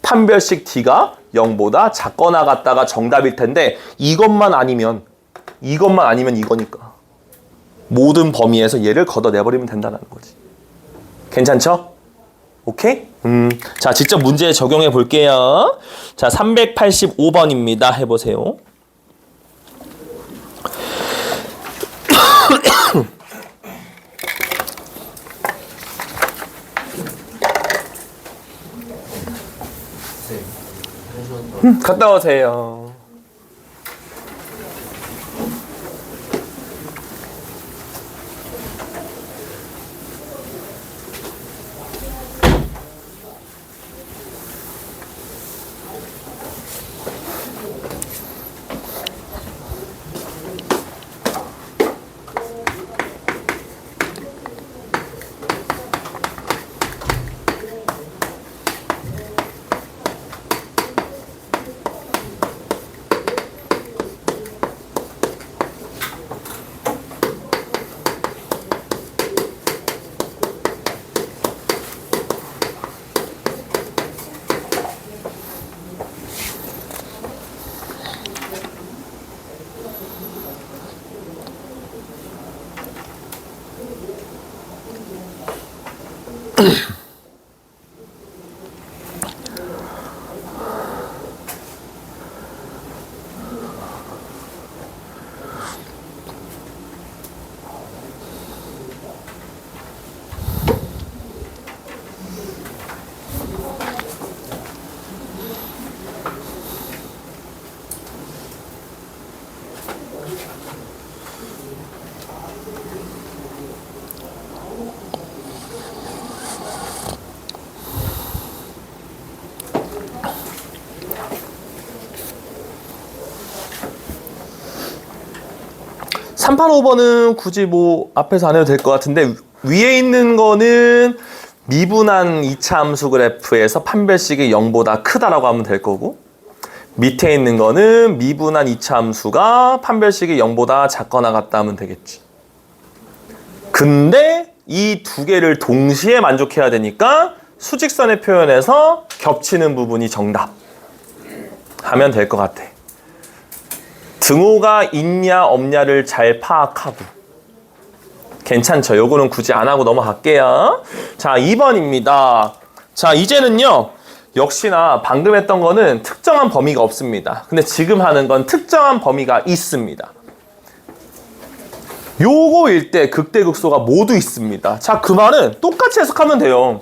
판별식 t가 0보다 작거나 같다가 정답일 텐데 이것만 아니면 이거니까 모든 범위에서 얘를 걷어내버리면 된다는 거지. 괜찮죠? 오케이? 자, 직접 문제에 적용해 볼게요. 자, 385번입니다. 해보세요. 갔다 오세요. 삼 385번은 굳이 뭐 앞에서 안 해도 될 것 같은데 위에 있는 거는 미분한 2차 함수 그래프에서 판별식이 0보다 크다라고 하면 될 거고 밑에 있는 거는 미분한 2차 함수가 판별식이 0보다 작거나 같다 하면 되겠지. 근데 이 두 개를 동시에 만족해야 되니까 수직선의 표현에서 겹치는 부분이 정답 하면 될 것 같아. 등호가 있냐 없냐를 잘 파악하고. 괜찮죠? 요거는 굳이 안 하고 넘어갈게요. 자, 2번입니다. 자, 이제는요. 역시나 방금 했던 거는 특정한 범위가 없습니다. 근데 지금 하는 건 특정한 범위가 있습니다. 요거일 때 극대극소가 모두 있습니다. 자, 그 말은 똑같이 해석하면 돼요.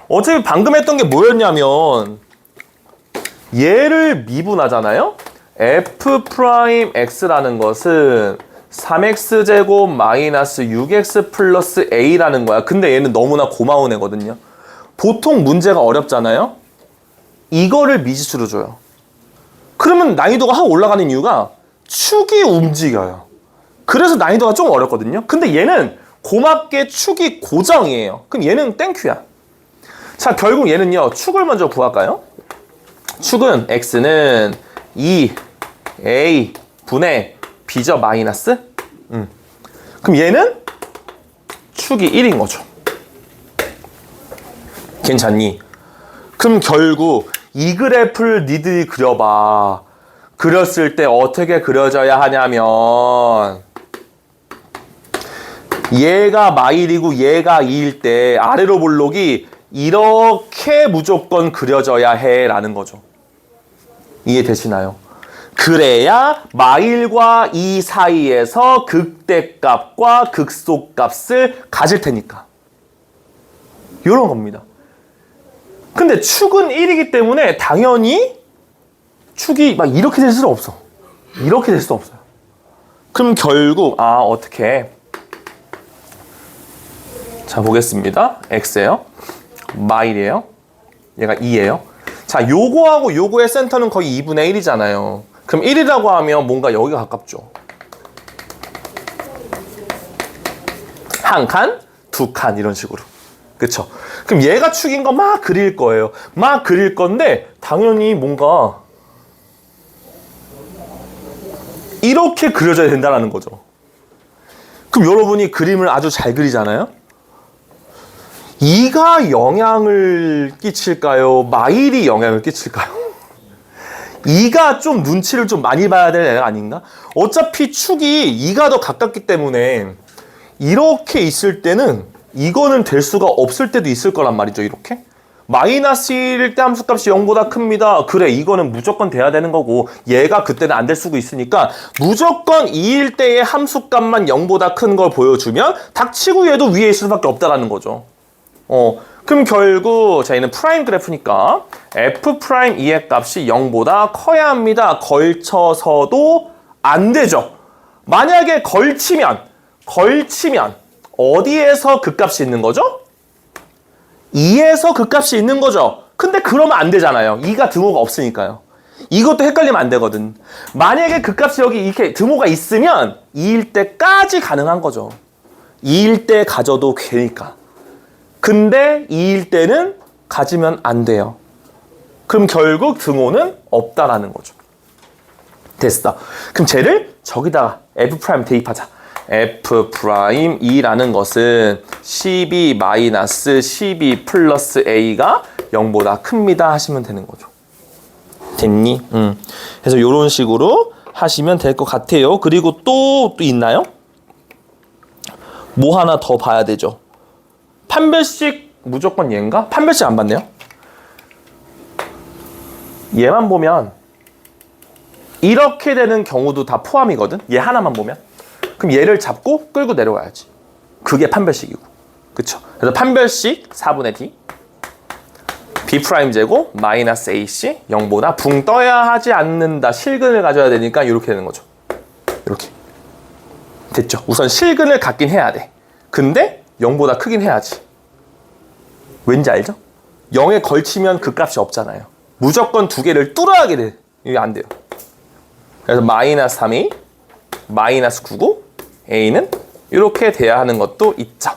어차피 방금 했던 게 뭐였냐면 얘를 미분하잖아요. f'x라는 것은 3x제곱 마이너스 6x 플러스 a라는 거야. 근데 얘는 너무나 고마운 애거든요. 보통 문제가 어렵잖아요. 이거를 미지수로 줘요. 그러면 난이도가 확 올라가는 이유가 축이 움직여요. 그래서 난이도가 좀 어렵거든요. 근데 얘는 고맙게 축이 고정이에요. 그럼 얘는 땡큐야. 자, 결국 얘는요. 축을 먼저 구할까요? 축은 x는 2a 분의 b죠. 마이너스. 그럼 얘는 축이 1인 거죠. 괜찮니? 그럼 결국 이 그래프를 니들이 그려봐. 그렸을 때 어떻게 그려져야 하냐면 얘가 마일이고 얘가 2일 때 아래로 볼록이 이렇게 무조건 그려져야 해 라는 거죠. 이해되시나요? 그래야 마일과 2 사이에서 극대값과 극소값을 가질 테니까. 이런 겁니다. 근데 축은 1이기 때문에 당연히 축이 막 이렇게 될 수는 없어. 이렇게 될 수 없어요. 그럼 결국 어떻게? 자, 보겠습니다. x예요. 마일이에요. 얘가 2예요. 자, 요거하고 요거의 센터는 거의 2분의 1이잖아요. 그럼 1이라고 하면 뭔가 여기가 가깝죠. 한 칸, 두 칸 이런 식으로. 그쵸? 그럼 얘가 축인 거 막 그릴 거예요. 막 그릴 건데 당연히 뭔가 이렇게 그려져야 된다는 거죠. 그럼 여러분이 그림을 아주 잘 그리잖아요? 2가 영향을 끼칠까요? 마일이 영향을 끼칠까요? 2가 좀 눈치를 좀 많이 봐야 될 애가 아닌가? 어차피 축이 2가 더 가깝기 때문에 이렇게 있을 때는 이거는 될 수가 없을 때도 있을 거란 말이죠. 이렇게 마이너스 1일 때 함수값이 0보다 큽니다. 그래, 이거는 무조건 돼야 되는 거고 얘가 그때는 안 될 수도 있으니까 무조건 2일 때의 함수값만 0보다 큰 걸 보여주면 닥치고 얘도 위에 있을 수밖에 없다라는 거죠. 그럼 결국 자, 얘는 프라임 그래프니까 f 프라임 2의 값이 0보다 커야 합니다. 걸쳐서도 안 되죠. 만약에 걸치면 어디에서 그 값이 있는 거죠? 2에서 그 값이 있는 거죠. 근데 그러면 안 되잖아요. 2가 등호가 없으니까요. 이것도 헷갈리면 안 되거든. 만약에 그 값이 여기 이렇게 등호가 있으면 2일 때까지 가능한 거죠. 2일 때 가져도 되니까. 근데 2일 때는 가지면 안 돼요. 그럼 결국 등호는 없다라는 거죠. 됐어. 그럼 쟤를 저기다가 f 프라임 대입하자. f 프라임 2라는 것은 12 마이너스 12 플러스 a가 0보다 큽니다 하시면 되는 거죠. 됐니? 그래서 이런 식으로 하시면 될 것 같아요. 그리고 또 있나요? 뭐 하나 더 봐야 되죠. 판별식 무조건 얘인가? 판별식 안 봤네요. 얘만 보면 이렇게 되는 경우도 다 포함이거든. 얘 하나만 보면. 그럼 얘를 잡고 끌고 내려와야지. 그게 판별식이고. 그쵸? 그래서 판별식 4분의 d b 프라임 제곱 마이너스 ac 0보다 붕 떠야 하지 않는다. 실근을 가져야 되니까 이렇게 되는 거죠. 이렇게. 됐죠? 우선 실근을 갖긴 해야 돼. 근데 0보다 크긴 해야지. 왠지 알죠? 0에 걸치면 그 값이 없잖아요. 무조건 두 개를 뚫어야 돼. 이게 안 돼요. 그래서 마이너스 3이 마이너스 9고 a는 이렇게 돼야 하는 것도 있죠.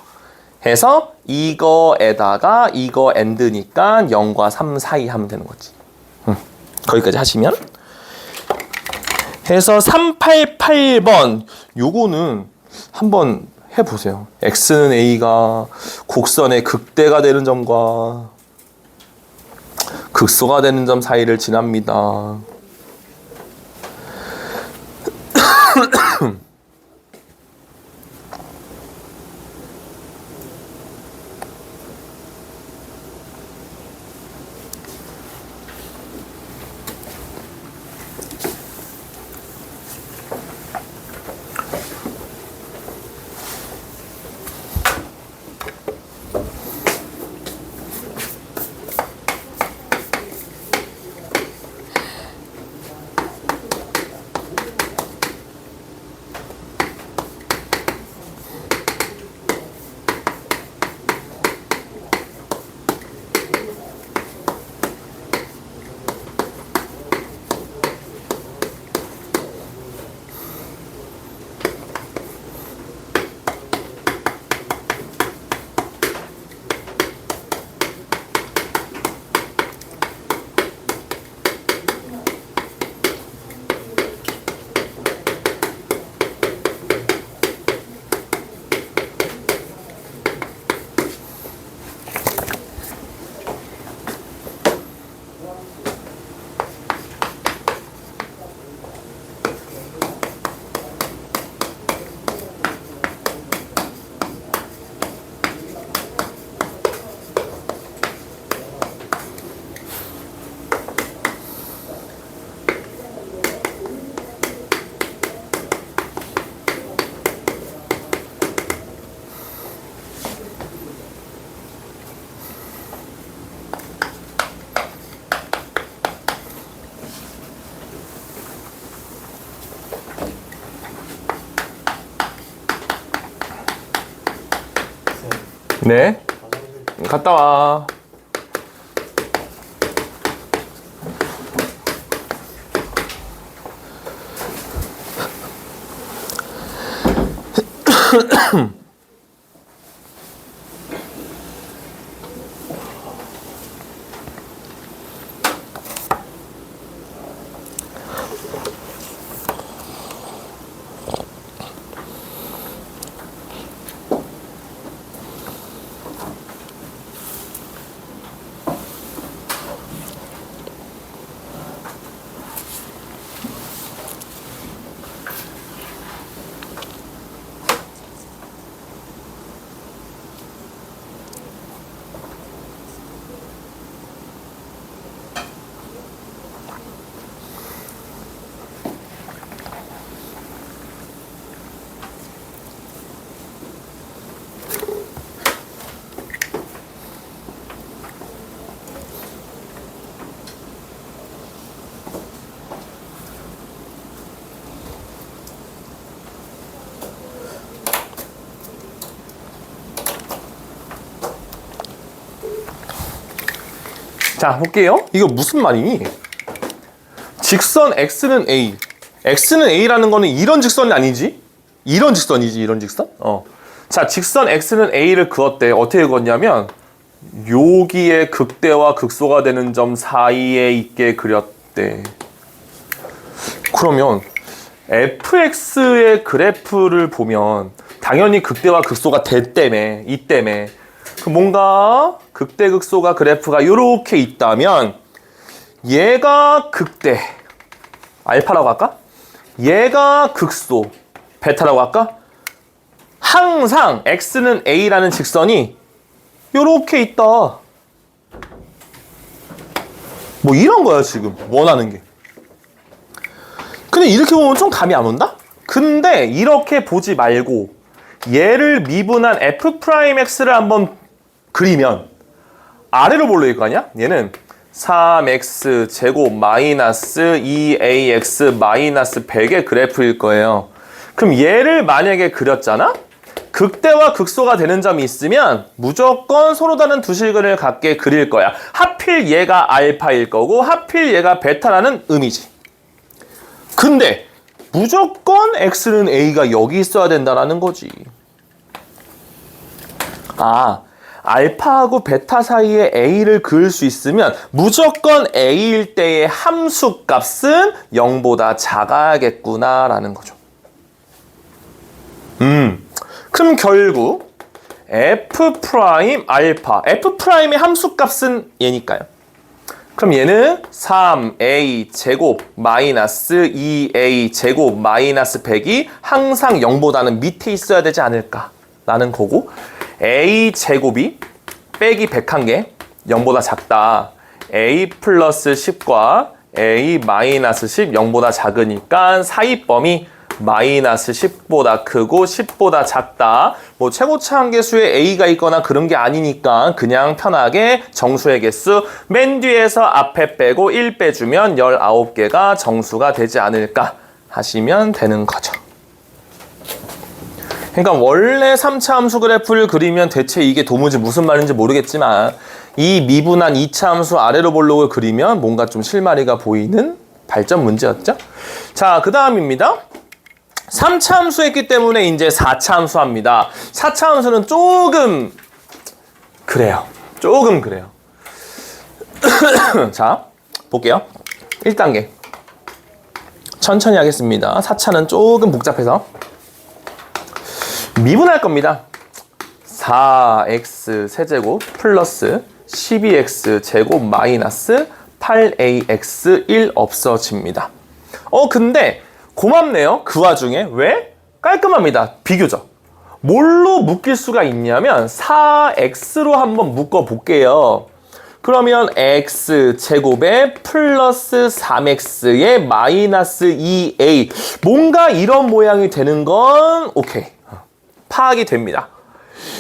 해서 이거에다가 이거 end니까 0과 3 사이 하면 되는 거지. 거기까지 하시면 해서 388번 요거는 한번 해보세요. x는 a가 곡선의 극대가 되는 점과 극소가 되는 점 사이를 지납니다. 네. 갔다 와. 자, 볼게요. 이거 무슨 말이니? 직선 x는 a. x는 a라는 거는 이런 직선이 아니지? 이런 직선이지, 이런 직선? 자, 직선 x는 a를 그었대. 어떻게 그었냐면 여기에 극대와 극소가 되는 점 사이에 있게 그렸대. 그러면 fx의 그래프를 보면 당연히 극대와 극소가 됐다며, 이때문에. 뭔가 극대 극소가 그래프가 이렇게 있다면 얘가 극대 알파라고 할까? 얘가 극소 베타라고 할까? 항상 x는 a라는 직선이 이렇게 있다. 뭐 이런 거야 지금 원하는 게. 근데 이렇게 보면 좀 감이 안 온다? 근데 이렇게 보지 말고 얘를 미분한 f'x를 한번 그리면 아래로 볼래 거 아니야? 얘는 3x 제곱 마이너스 2ax 마이너스 100의 그래프일 거예요. 그럼 얘를 만약에 그렸잖아? 극대와 극소가 되는 점이 있으면 무조건 서로 다른 두 실근을 갖게 그릴 거야. 하필 얘가 알파일 거고 하필 얘가 베타라는 의미지. 근데 무조건 x는 a가 여기 있어야 된다는 거지. 알파하고 베타 사이에 a를 그을 수 있으면 무조건 a일 때의 함수 값은 0보다 작아야겠구나라는 거죠. 그럼 결국 f 프라임 알파, f 프라임의 함수 값은 얘니까요. 그럼 얘는 3a 제곱 마이너스 2a 제곱 마이너스 100이 항상 0보다는 밑에 있어야 되지 않을까라는 거고, a 제곱이 빼기 101개 0보다 작다. a 플러스 10과 a 마이너스 10 0보다 작으니까 사이범이 마이너스 10보다 크고 10보다 작다. 뭐 최고차 한계수에 a가 있거나 그런 게 아니니까 그냥 편하게 정수의 개수 맨 뒤에서 앞에 빼고 1 빼주면 19개가 정수가 되지 않을까 하시면 되는 거죠. 그러니까 원래 3차 함수 그래프를 그리면 대체 이게 도무지 무슨 말인지 모르겠지만 이 미분한 2차 함수 아래로 볼록을 그리면 뭔가 좀 실마리가 보이는 발전 문제였죠. 자, 그 다음입니다. 3차 함수 했기 때문에 이제 4차 함수 합니다. 4차 함수는 조금 그래요. 조금 그래요. 자, 볼게요. 1단계. 천천히 하겠습니다. 4차는 조금 복잡해서. 미분할 겁니다. 4x 세제곱 플러스 12x 제곱 마이너스 8ax 1 없어집니다. 근데 고맙네요. 그 와중에 왜? 깔끔합니다. 비교적. 뭘로 묶일 수가 있냐면 4x로 한번 묶어 볼게요. 그러면 x 제곱에 플러스 3x에 마이너스 2a 뭔가 이런 모양이 되는 건 오케이. 파악이 됩니다.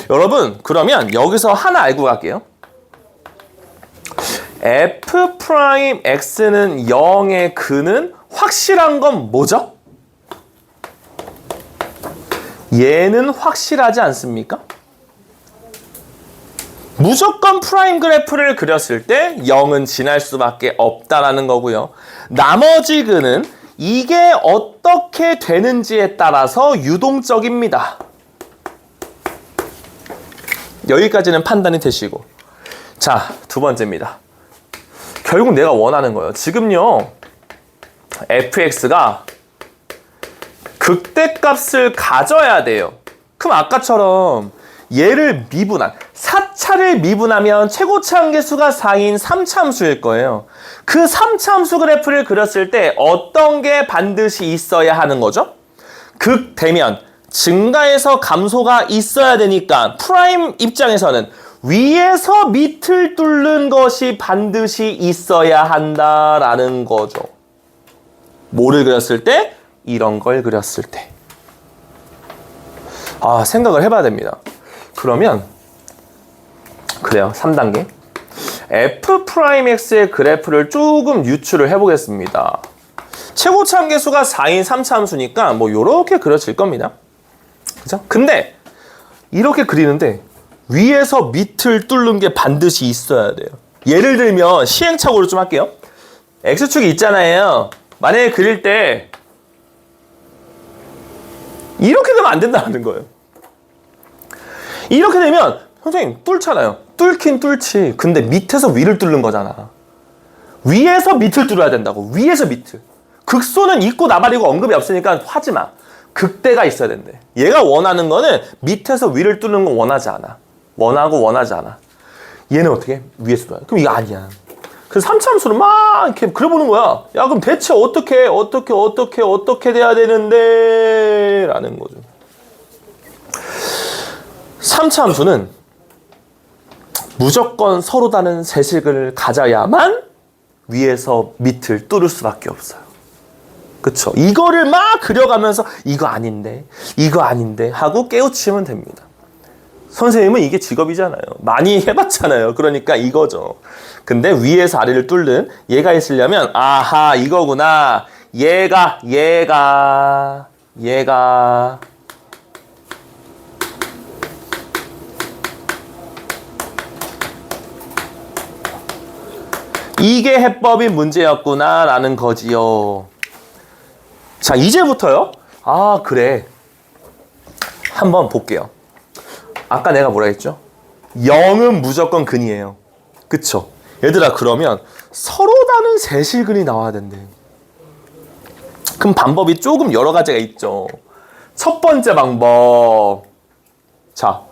여러분, 그러면 여기서 하나 알고 갈게요. f'x는 0의 근은 확실한 건 뭐죠? 얘는 확실하지 않습니까? 무조건 프라임 그래프를 그렸을 때 0은 지날 수밖에 없다라는 거고요. 나머지 근은 이게 어떻게 되는지에 따라서 유동적입니다. 여기까지는 판단이 되시고, 자, 두 번째입니다. 결국 내가 원하는 거예요. 지금요, fx가 극대값을 가져야 돼요. 그럼 아까처럼 얘를 미분한, 4차를 미분하면 최고차 함계수가 4인 3차함수일 거예요. 그 3차함수 그래프를 그렸을 때 어떤 게 반드시 있어야 하는 거죠? 극대면, 증가해서 감소가 있어야 되니까 프라임 입장에서는 위에서 밑을 뚫는 것이 반드시 있어야 한다라는 거죠. 뭐를 그렸을 때? 이런 걸 그렸을 때. 생각을 해봐야 됩니다. 그러면 그래요. 3단계. F'X의 그래프를 조금 유추를 해보겠습니다. 최고차 함계수가 4인 3차 함수니까 뭐 요렇게 그려질 겁니다. 그죠? 근데 이렇게 그리는데 위에서 밑을 뚫는 게 반드시 있어야 돼요. 예를 들면 시행착오를 좀 할게요. X축이 있잖아요. 만약에 그릴 때 이렇게 되면 안 된다는 거예요. 이렇게 되면 선생님 뚫잖아요. 뚫긴 뚫지. 근데 밑에서 위를 뚫는 거잖아. 위에서 밑을 뚫어야 된다고. 위에서 밑을. 극소는 있고 나발이고 언급이 없으니까 하지 마. 극대가 있어야 된대. 얘가 원하는 거는 밑에서 위를 뚫는 건 원하지 않아. 원하지 않아. 얘는 어떻게? 위에서 뚫어야 돼. 그럼 이거 아니야. 그래서 3차 함수를 막 이렇게 그려보는 거야. 야, 그럼 대체 어떻게 돼야 되는데? 라는 거죠. 3차 함수는 무조건 서로 다른 세식을 가져야만 위에서 밑을 뚫을 수밖에 없어요. 그쵸? 이거를 막 그려가면서 이거 아닌데 하고 깨우치면 됩니다. 선생님은 이게 직업이잖아요. 많이 해봤잖아요. 그러니까 이거죠. 근데 위에서 아래를 뚫는 얘가 있으려면 아하 이거구나. 얘가 이게 해법이 문제였구나 라는 거지요. 자, 이제부터요. 그래. 한번 볼게요. 아까 내가 뭐라 했죠? 0은 무조건 근이에요. 그쵸? 얘들아, 그러면 서로 다른 세실근이 나와야 된대. 그럼 방법이 조금 여러 가지가 있죠. 첫 번째 방법. 자.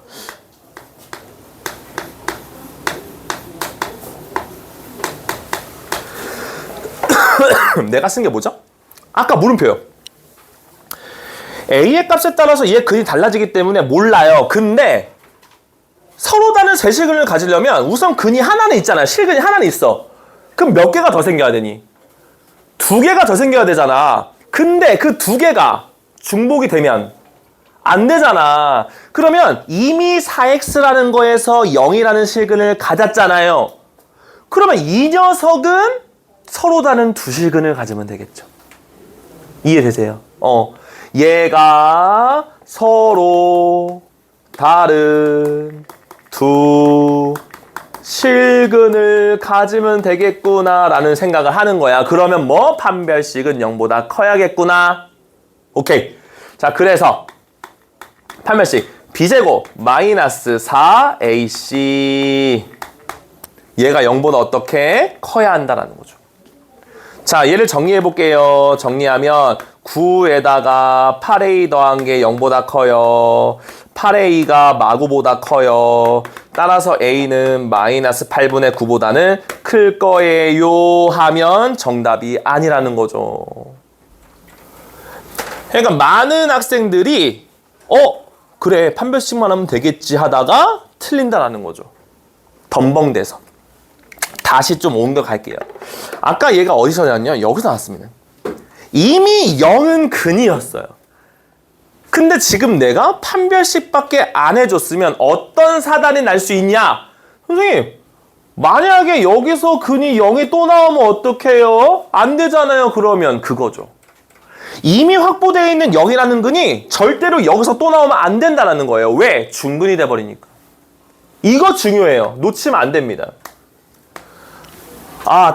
내가 쓴 게 뭐죠? 아까 물음표요. A의 값에 따라서 얘 근이 달라지기 때문에 몰라요. 근데 서로 다른 세실근을 가지려면 우선 근이 하나는 있잖아요. 실근이 하나는 있어. 그럼 몇 개가 더 생겨야 되니? 2개가 더 생겨야 되잖아. 근데 그 2개가 중복이 되면 안 되잖아. 그러면 이미 4x라는 거에서 0이라는 실근을 가졌잖아요. 그러면 이 녀석은 서로 다른 두 실근을 가지면 되겠죠. 이해되세요? 얘가 서로 다른 두 실근을 가지면 되겠구나 라는 생각을 하는 거야. 그러면 뭐? 판별식은 0보다 커야겠구나. 오케이. 자, 그래서 판별식 b제곱 마이너스 4ac 얘가 0보다 어떻게? 커야 한다라는 거죠. 자, 얘를 정리해 볼게요. 정리하면 9에다가 8a 더한 게 0보다 커요. 8a가 마구보다 커요. 따라서 a는 마이너스 8분의 9보다는 클 거예요 하면 정답이 아니라는 거죠. 그러니까 많은 학생들이 그래 판별식만 하면 되겠지 하다가 틀린다라는 거죠. 덤벙대서. 다시 좀 옮겨갈게요. 아까 얘가 어디서 나왔냐? 여기서 나왔습니다. 이미 0은 근이었어요. 근데 지금 내가 판별식밖에 안 해줬으면 어떤 사단이 날 수 있냐? 선생님, 만약에 여기서 근이 0이 또 나오면 어떡해요? 안 되잖아요. 그러면 그거죠. 이미 확보되어 있는 0이라는 근이 절대로 여기서 또 나오면 안 된다는 거예요. 왜? 중근이 돼버리니까. 이거 중요해요. 놓치면 안 됩니다.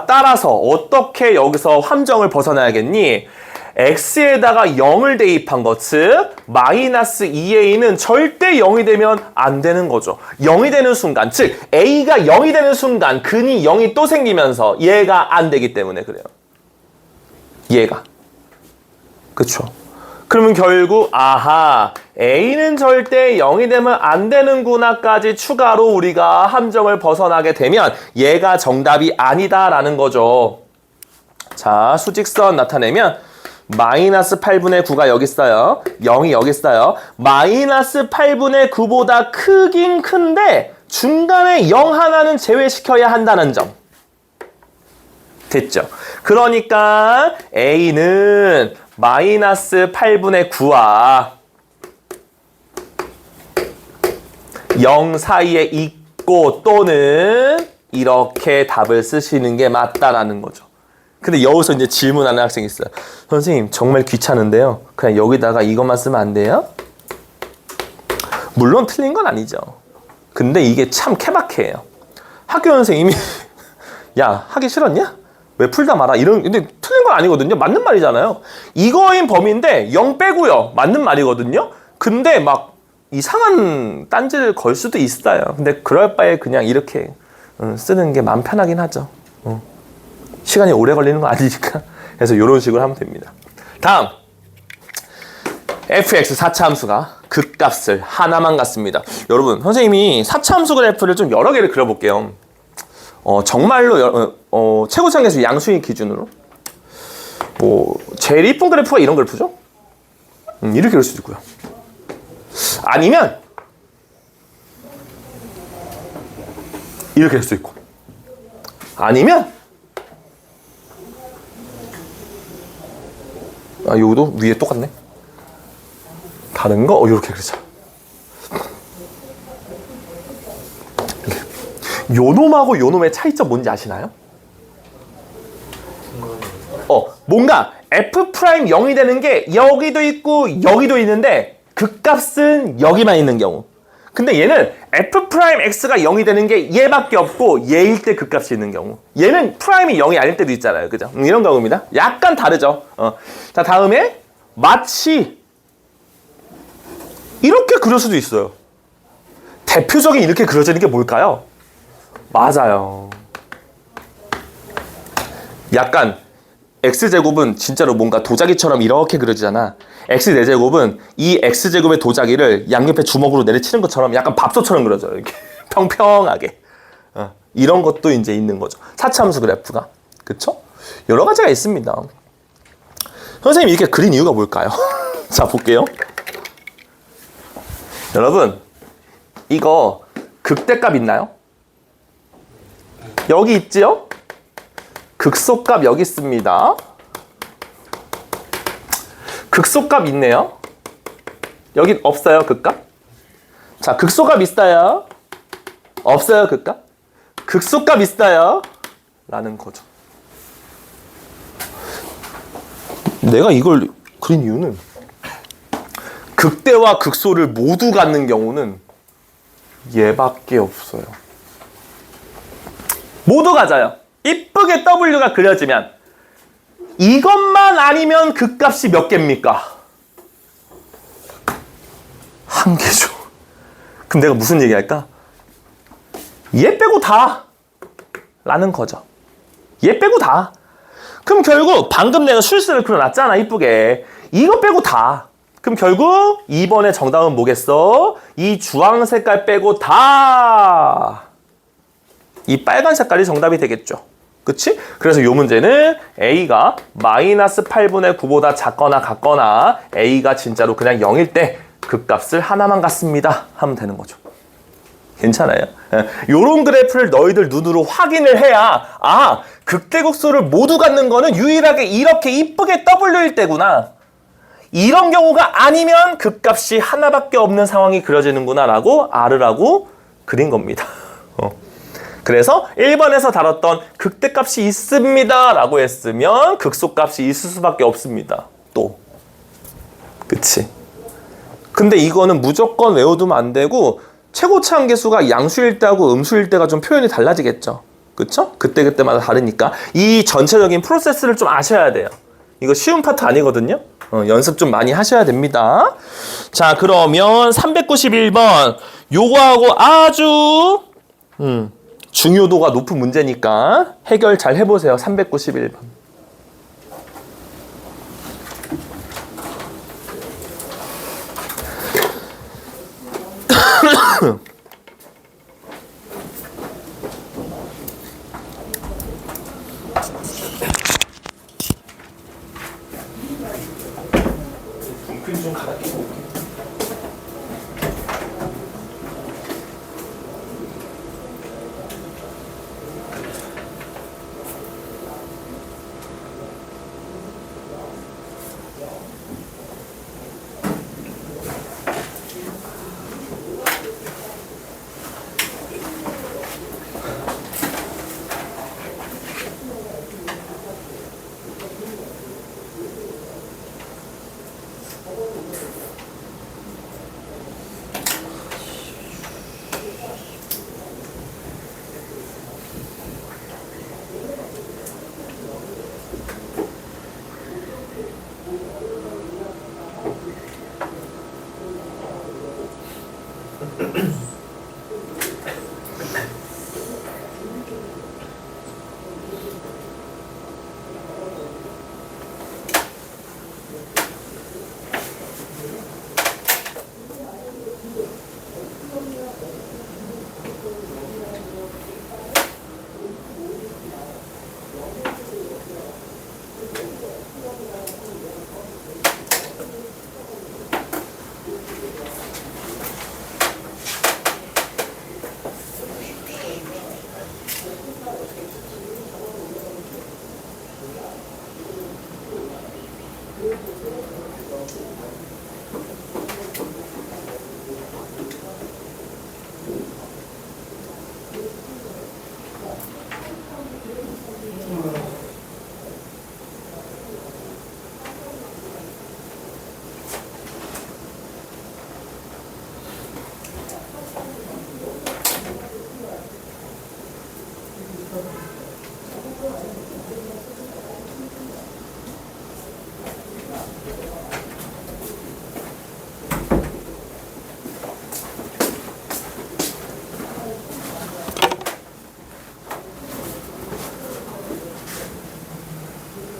따라서 어떻게 여기서 함정을 벗어나야겠니? x에다가 0을 대입한 것, 즉 마이너스 2a는 절대 0이 되면 안 되는 거죠. 0이 되는 순간, 즉 a가 0이 되는 순간 근이 0이 또 생기면서 얘가 안 되기 때문에 그래요. 얘가. 그쵸? 그러면 결국 a는 절대 0이 되면 안 되는구나까지 추가로 우리가 함정을 벗어나게 되면 얘가 정답이 아니다라는 거죠. 자, 수직선 나타내면 마이너스 8분의 9가 여기 있어요. 0이 여기 있어요. 마이너스 8분의 9보다 크긴 큰데 중간에 0 하나는 제외시켜야 한다는 점. 됐죠? 그러니까 a는 마이너스 8분의 9와 0 사이에 있고 또는 이렇게 답을 쓰시는 게 맞다라는 거죠. 근데 여기서 이제 질문하는 학생이 있어요. 선생님 정말 귀찮은데요. 그냥 여기다가 이것만 쓰면 안 돼요? 물론 틀린 건 아니죠. 근데 이게 참 케바케예요. 학교 선생님이 야 하기 싫었냐? 왜 풀다 말아? 근데 틀린 건 아니거든요. 맞는 말이잖아요. 이거인 범위인데 0 빼고요. 맞는 말이거든요. 근데 막 이상한 딴지를 걸 수도 있어요. 근데 그럴 바에 그냥 이렇게 쓰는 게 마음 편하긴 하죠. 시간이 오래 걸리는 거 아니니까. 그래서 이런 식으로 하면 됩니다. 다음 fx 4차 함수가 극값을 하나만 갖습니다. 여러분 선생님이 4차 함수 그래프를 좀 여러 개를 그려볼게요. 정말로 최고차계수 양수인 기준으로 제일 이쁜 그래프가 이런 그래프죠. 이렇게 그릴 수도 있고요. 아니면 이렇게 할 수 있고, 아니면 여기도 위에 똑같네. 다른 거 이렇게 그리자. 요놈하고 요놈의 차이점 뭔지 아시나요? 뭔가 f 프라임 0이 되는 게 여기도 있고 여기도 있는데 극값은 여기만 있는 경우. 근데 얘는 f 프라임 x가 0이 되는 게 얘밖에 없고 얘일 때 극값이 있는 경우. 얘는 프라임이 0이 아닐 때도 있잖아요. 그죠? 이런 경우입니다. 약간 다르죠. 자, 다음에 마치 이렇게 그릴 수도 있어요. 대표적인 이렇게 그려지는 게 뭘까요? 맞아요. 약간 x제곱은 진짜로 뭔가 도자기처럼 이렇게 그려지잖아. x4제곱은 이 x제곱의 도자기를 양옆에 주먹으로 내리치는 것처럼 약간 밥솥처럼 그려져요. 이렇게 평평하게. 이런 것도 이제 있는 거죠. 4차 함수 그래프가. 그쵸? 여러 가지가 있습니다. 선생님이 이렇게 그린 이유가 뭘까요? 자, 볼게요. 여러분, 이거 극대값 있나요? 여기 있지요? 극소값 여기 있습니다. 극소값 있네요. 여긴 없어요, 극값? 자, 극소값 있어요? 없어요, 극값? 극소값 있어요? 라는 거죠. 내가 이걸 그린 이유는 극대와 극소를 모두 갖는 경우는 얘밖에 없어요. 모두 가져요. 이쁘게 W가 그려지면 이것만 아니면 극값이 몇 개입니까? 한 개죠. 그럼 내가 무슨 얘기할까? 얘 빼고 다 라는 거죠. 얘 빼고 다. 그럼 결국 방금 내가 실수를 그려놨잖아, 이쁘게. 이거 빼고 다. 그럼 결국 2번의 정답은 뭐겠어? 이 주황 색깔 빼고 다. 이 빨간 색깔이 정답이 되겠죠. 그치? 그래서 이 문제는 A가 마이너스 8분의 9보다 작거나 같거나 A가 진짜로 그냥 0일 때 극값을 하나만 갖습니다 하면 되는 거죠. 괜찮아요? 요런 그래프를 너희들 눈으로 확인을 해야 극대극소를 모두 갖는 거는 유일하게 이렇게 이쁘게 W일 때구나. 이런 경우가 아니면 극값이 하나밖에 없는 상황이 그려지는구나 라고 알으라고 그린 겁니다. 그래서 1번에서 다뤘던 극대값이 있습니다 라고 했으면 극소값이 있을 수밖에 없습니다. 또. 그치? 근데 이거는 무조건 외워두면 안 되고 최고차 한계수가 양수일 때하고 음수일 때가 좀 표현이 달라지겠죠. 그쵸? 그때그때마다 다르니까 이 전체적인 프로세스를 좀 아셔야 돼요. 이거 쉬운 파트 아니거든요. 연습 좀 많이 하셔야 됩니다. 자, 그러면 391번 요거하고 아주 중요도가 높은 문제니까 해결 잘 해보세요. 391번. 분필 좀 갈아 끼고 올게.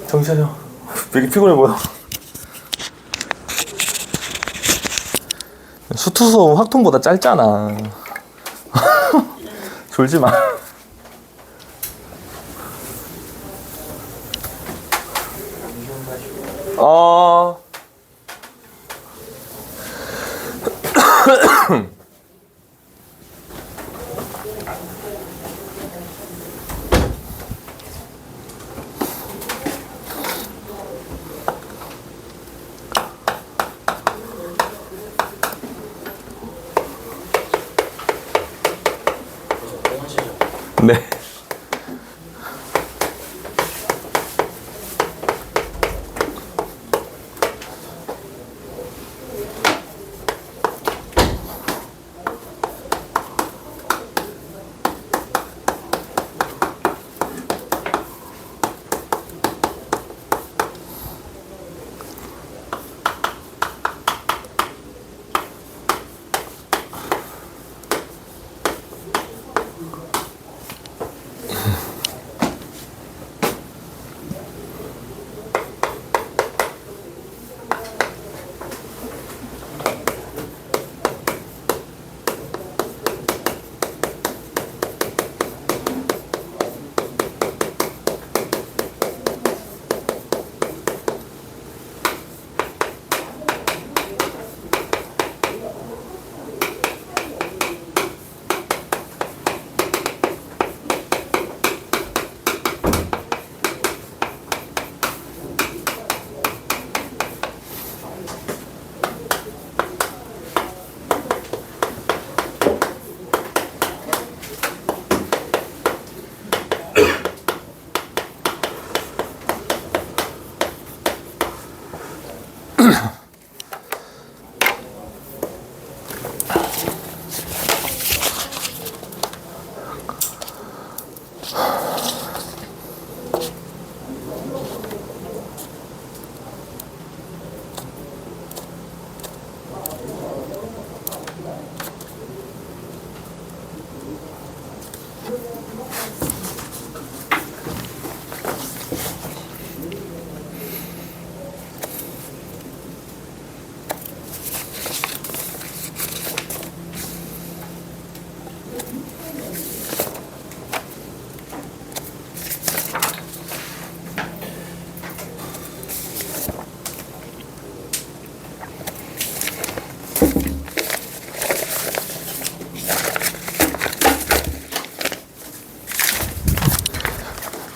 정신 차려. 왜 이렇게 피곤해 보여? 수투수 확통보다 짧잖아. 졸지 마. 네.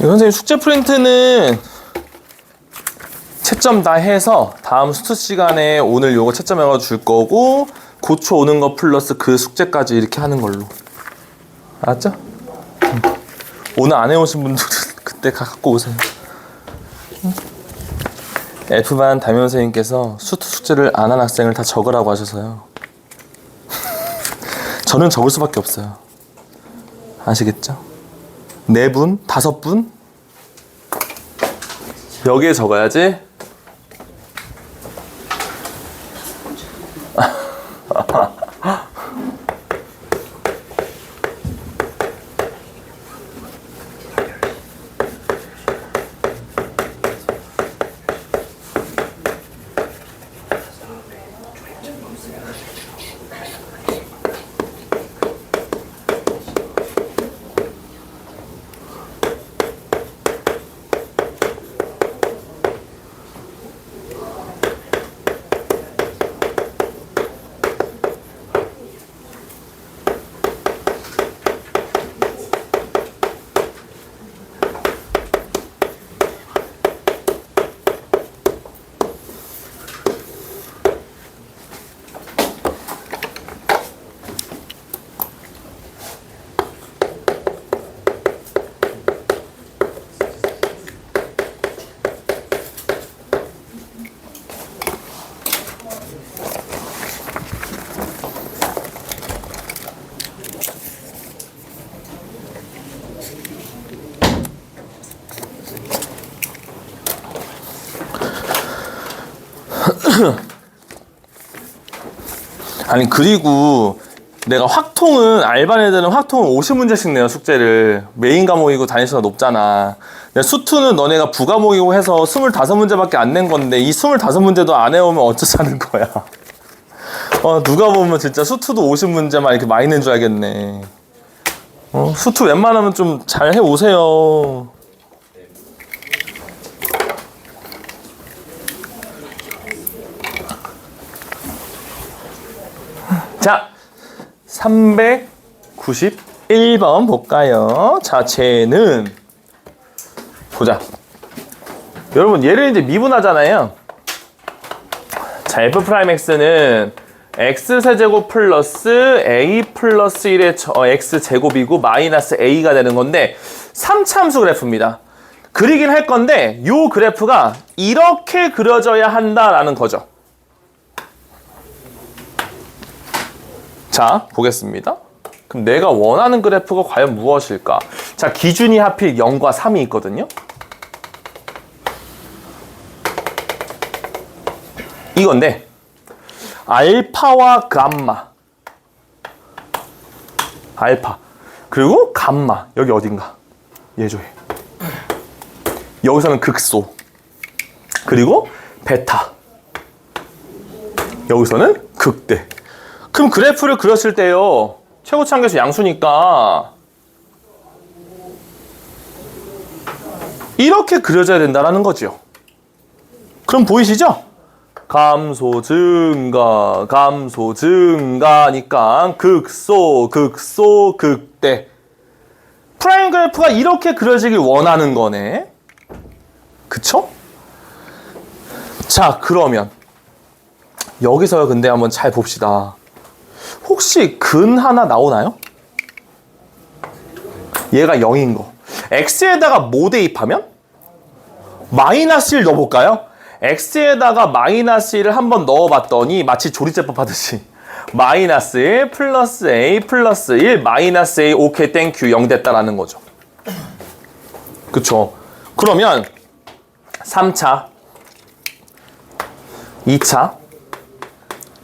선생님 숙제 프린트는 채점 다 해서 다음 수트 시간에 오늘 요거 채점해서 줄 거고 고쳐 오는 거 플러스 그 숙제까지 이렇게 하는 걸로. 알았죠? 오늘 안 해오신 분들은 그때 갖고 오세요. F반 담임 선생님께서 수트 숙제를 안 한 학생을 다 적으라고 하셔서요. 저는 적을 수밖에 없어요. 아시겠죠? 4분? 5분? 여기에 적어야지. 아니 그리고 내가 확통은 알바 애들은 확통은 50문제씩 내요. 숙제를 메인 과목이고 단위수가 높잖아. 수투는 너네가 부과목이고 해서 25문제밖에 안 낸 건데 이 25문제도 안 해오면 어쩌자는 거야. 누가 보면 진짜 수투도 50문제만 이렇게 많이 낸 줄 알겠네. 수투 웬만하면 좀 잘 해오세요. 자, 391번 볼까요? 자, 쟤는 보자. 여러분 얘를 이제 미분하잖아요. 자, F'X는 X세제곱 플러스 A 플러스 1의 X제곱이고 마이너스 A가 되는 건데 3차함수 그래프입니다. 그리긴 할 건데 요 그래프가 이렇게 그려져야 한다라는 거죠. 자, 보겠습니다. 그럼 내가 원하는 그래프가 과연 무엇일까? 자, 기준이 하필 0과 3이 있거든요. 이건데 알파와 감마, 알파 그리고 감마, 여기 어딘가 예조해. 여기서는 극소, 그리고 베타, 여기서는 극대. 그럼 그래프를 그렸을 때요, 최고차함계수 양수니까 이렇게 그려져야 된다는 거죠. 그럼 보이시죠? 감소 증가, 감소 증가니까 극소, 극소, 극대. 프라임 그래프가 이렇게 그려지길 원하는 거네. 그쵸? 자, 그러면 여기서 근데 한번 잘 봅시다. 혹시 근 하나 나오나요? 얘가 0인 거. x에다가 뭐 대입하면? 마이너스 1 넣어볼까요? x에다가 마이너스 1을 한번 넣어봤더니 마치 조리제법 하듯이 마이너스 1 플러스 a 플러스 1 마이너스 a 오케이 땡큐 0 됐다라는 거죠. 그쵸? 그러면 3차 2차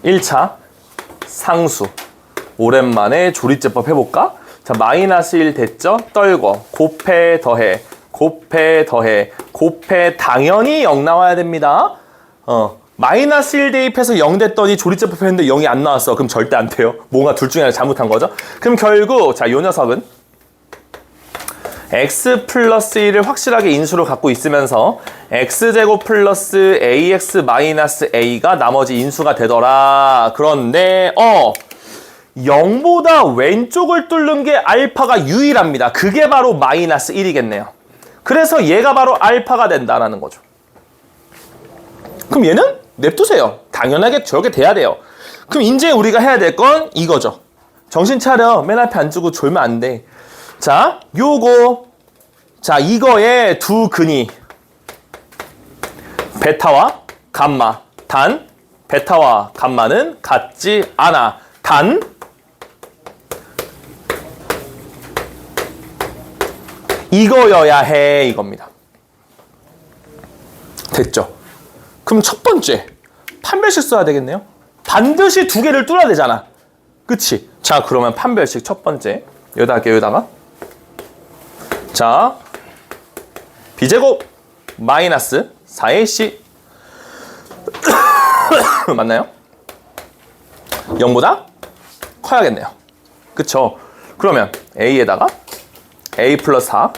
1차 상수 오랜만에 조리제법 해볼까? 자, 마이너스 1 됐죠? 떨궈 곱해 더해 곱해 더해 곱해 당연히 0 나와야 됩니다. 마이너스 1 대입해서 0 됐더니 조리제법 했는데 0이 안 나왔어. 그럼 절대 안 돼요. 뭔가 둘 중에 하나 잘못한 거죠. 그럼 결국 자, 요 녀석은 x 플러스 1을 확실하게 인수로 갖고 있으면서 x제곱 플러스 ax 마이너스 a가 나머지 인수가 되더라. 그런데 0보다 왼쪽을 뚫는 게 알파가 유일합니다. 그게 바로 마이너스 1이겠네요. 그래서 얘가 바로 알파가 된다라는 거죠. 그럼 얘는 냅두세요. 당연하게 저렇게 돼야 돼요. 그럼 이제 우리가 해야 될 건 이거죠. 정신 차려. 맨 앞에 앉고 졸면 안 돼. 자, 요거. 자, 이거의 두 근이 베타와 감마. 단, 베타와 감마는 같지 않아. 단, 이거여야 해. 이겁니다. 됐죠? 그럼 첫 번째, 판별식 써야 되겠네요. 반드시 두 개를 뚫어야 되잖아. 그치? 자, 그러면 판별식 첫 번째. 여기다 할게요, 여기다가. 자, B제곱 마이너스 4AC 맞나요? 0보다 커야겠네요. 그쵸? 그러면 A에다가 A 플러스 4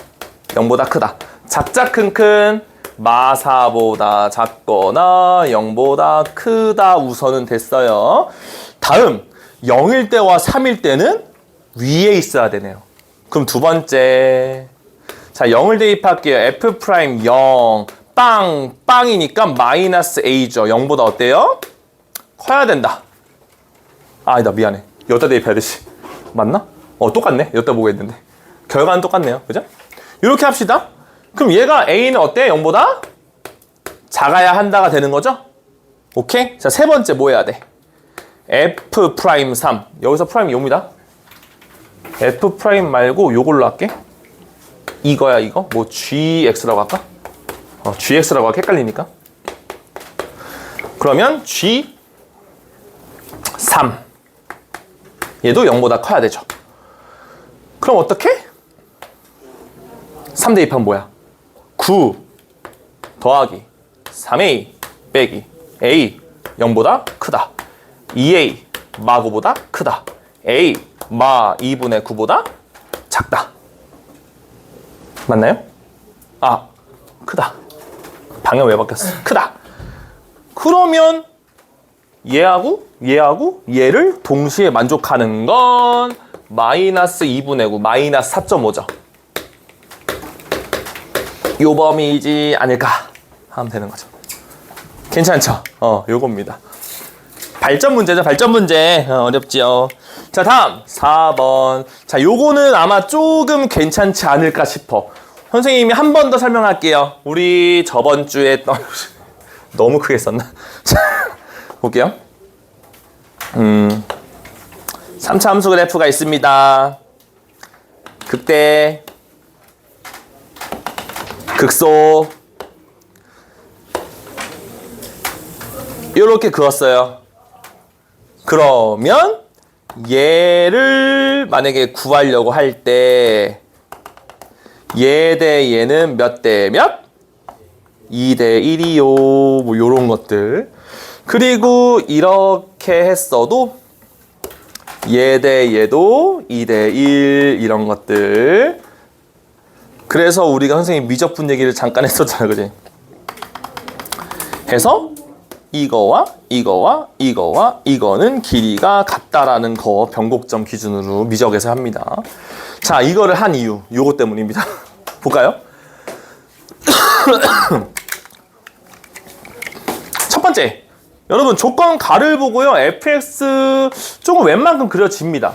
0보다 크다. 작자 큰큰 마사보다 작거나 0보다 크다 우선은 됐어요. 다음 0일 때와 3일 때는 위에 있어야 되네요. 그럼 두 번째, 자 0을 대입할게요. F 프라임 0 빵 빵이니까 마이너스 A죠. 0보다 어때요? 커야 된다. 아니다 미안해. 여기다 대입해야 되지. 맞나? 똑같네. 여기다 보고 했는데 결과는 똑같네요. 그죠? 이렇게 합시다. 그럼 얘가 A는 어때? 0보다 작아야 한다가 되는 거죠? 오케이? 자, 세 번째 뭐 해야 돼? F 프라임 3. 여기서 프라임 요입니다. F 프라임 말고 요걸로 할게. 이거야, 이거? 뭐 GX라고 할까? GX라고 하기 헷갈리니까. 그러면 G3. 얘도 0보다 커야 되죠. 그럼 어떻게? 3 대입하면 뭐야? 9 더하기 3A 빼기 A 0보다 크다. 2A 마 9보다 크다. A 마 2분의 9보다 작다. 맞나요? 아, 크다. 방향 왜 바뀌었어? 크다. 그러면 얘하고 얘를 동시에 만족하는 건 마이너스 2분의 9 마이너스 4.5죠. 요 범위이지 않을까 하면 되는 거죠. 괜찮죠? 요겁니다. 발전 문제죠. 발전 문제. 어렵지요. 자, 다음 4번. 자, 요거는 아마 조금 괜찮지 않을까 싶어. 선생님이 한 번 더 설명할게요. 우리 저번 주에 너무 크게 썼나? 자, 볼게요. 3차 함수 그래프가 있습니다. 극대 극소 이렇게 그었어요. 그러면 얘를 만약에 구하려고 할 때 얘 대 얘는 몇 대 몇? 2대 1이요. 뭐 요런 것들. 그리고 이렇게 했어도 얘 대 얘도 2대 1 이런 것들. 그래서 우리가 선생님 미적분 얘기를 잠깐 했었잖아, 그지? 해서 이거와 이거와 이거와 이거는 길이가 같다라는 거 변곡점 기준으로 미적에서 합니다. 자, 이거를 한 이유 요거 때문입니다. 볼까요? 첫 번째, 여러분 조건 가를 보고요. fx 조금 웬만큼 그려집니다.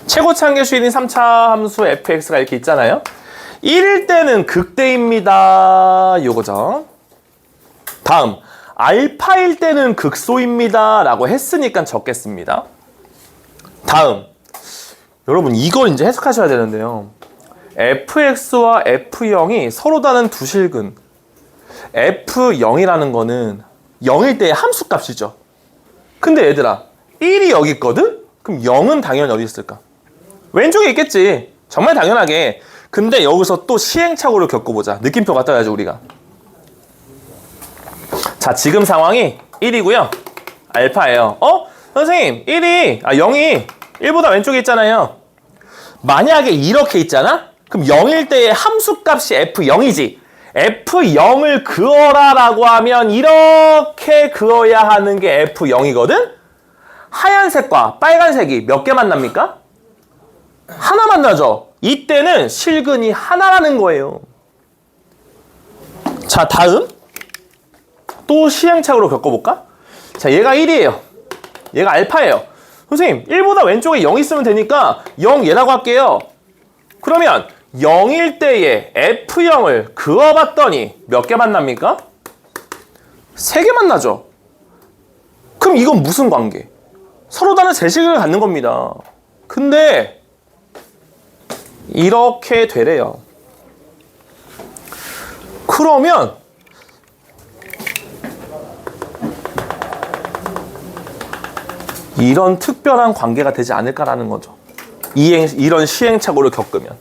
최고차항 계수인인 3차 함수 fx가 이렇게 있잖아요. 1일 때는 극대입니다. 요거죠. 다음, 알파일 때는 극소입니다. 라고 했으니까 적겠습니다. 다음, 여러분 이걸 이제 해석하셔야 되는데요. fx와 f0이 서로 다른 두 실근. f0이라는 거는 0일 때의 함수값이죠. 근데 얘들아, 1이 여기 있거든? 그럼 0은 당연히 어디 있을까? 왼쪽에 있겠지. 정말 당연하게. 근데 여기서 또 시행착오를 겪어보자. 느낌표 갖다 야죠 우리가. 자, 지금 상황이 1이고요. 알파예요. 선생님, 0이 1보다 왼쪽에 있잖아요. 만약에 이렇게 있잖아? 그럼 0일 때의 함수값이 f0이지. f0을 그어라 라고 하면 이렇게 그어야 하는 게 f0이거든? 하얀색과 빨간색이 몇 개 만납니까? 하나 만나죠. 이때는 실근이 하나라는 거예요. 자, 다음 또 시행착오로 겪어볼까? 자, 얘가 1이에요. 얘가 알파예요. 선생님, 1보다 왼쪽에 0 있으면 되니까 0 얘라고 할게요. 그러면 0일 때에 F0을 그어봤더니 몇 개 만납니까? 3개 만나죠. 그럼 이건 무슨 관계? 서로 다른 제식을 갖는 겁니다. 근데 이렇게 되래요. 그러면 이런 특별한 관계가 되지 않을까라는 거죠. 이런 시행착오를 겪으면.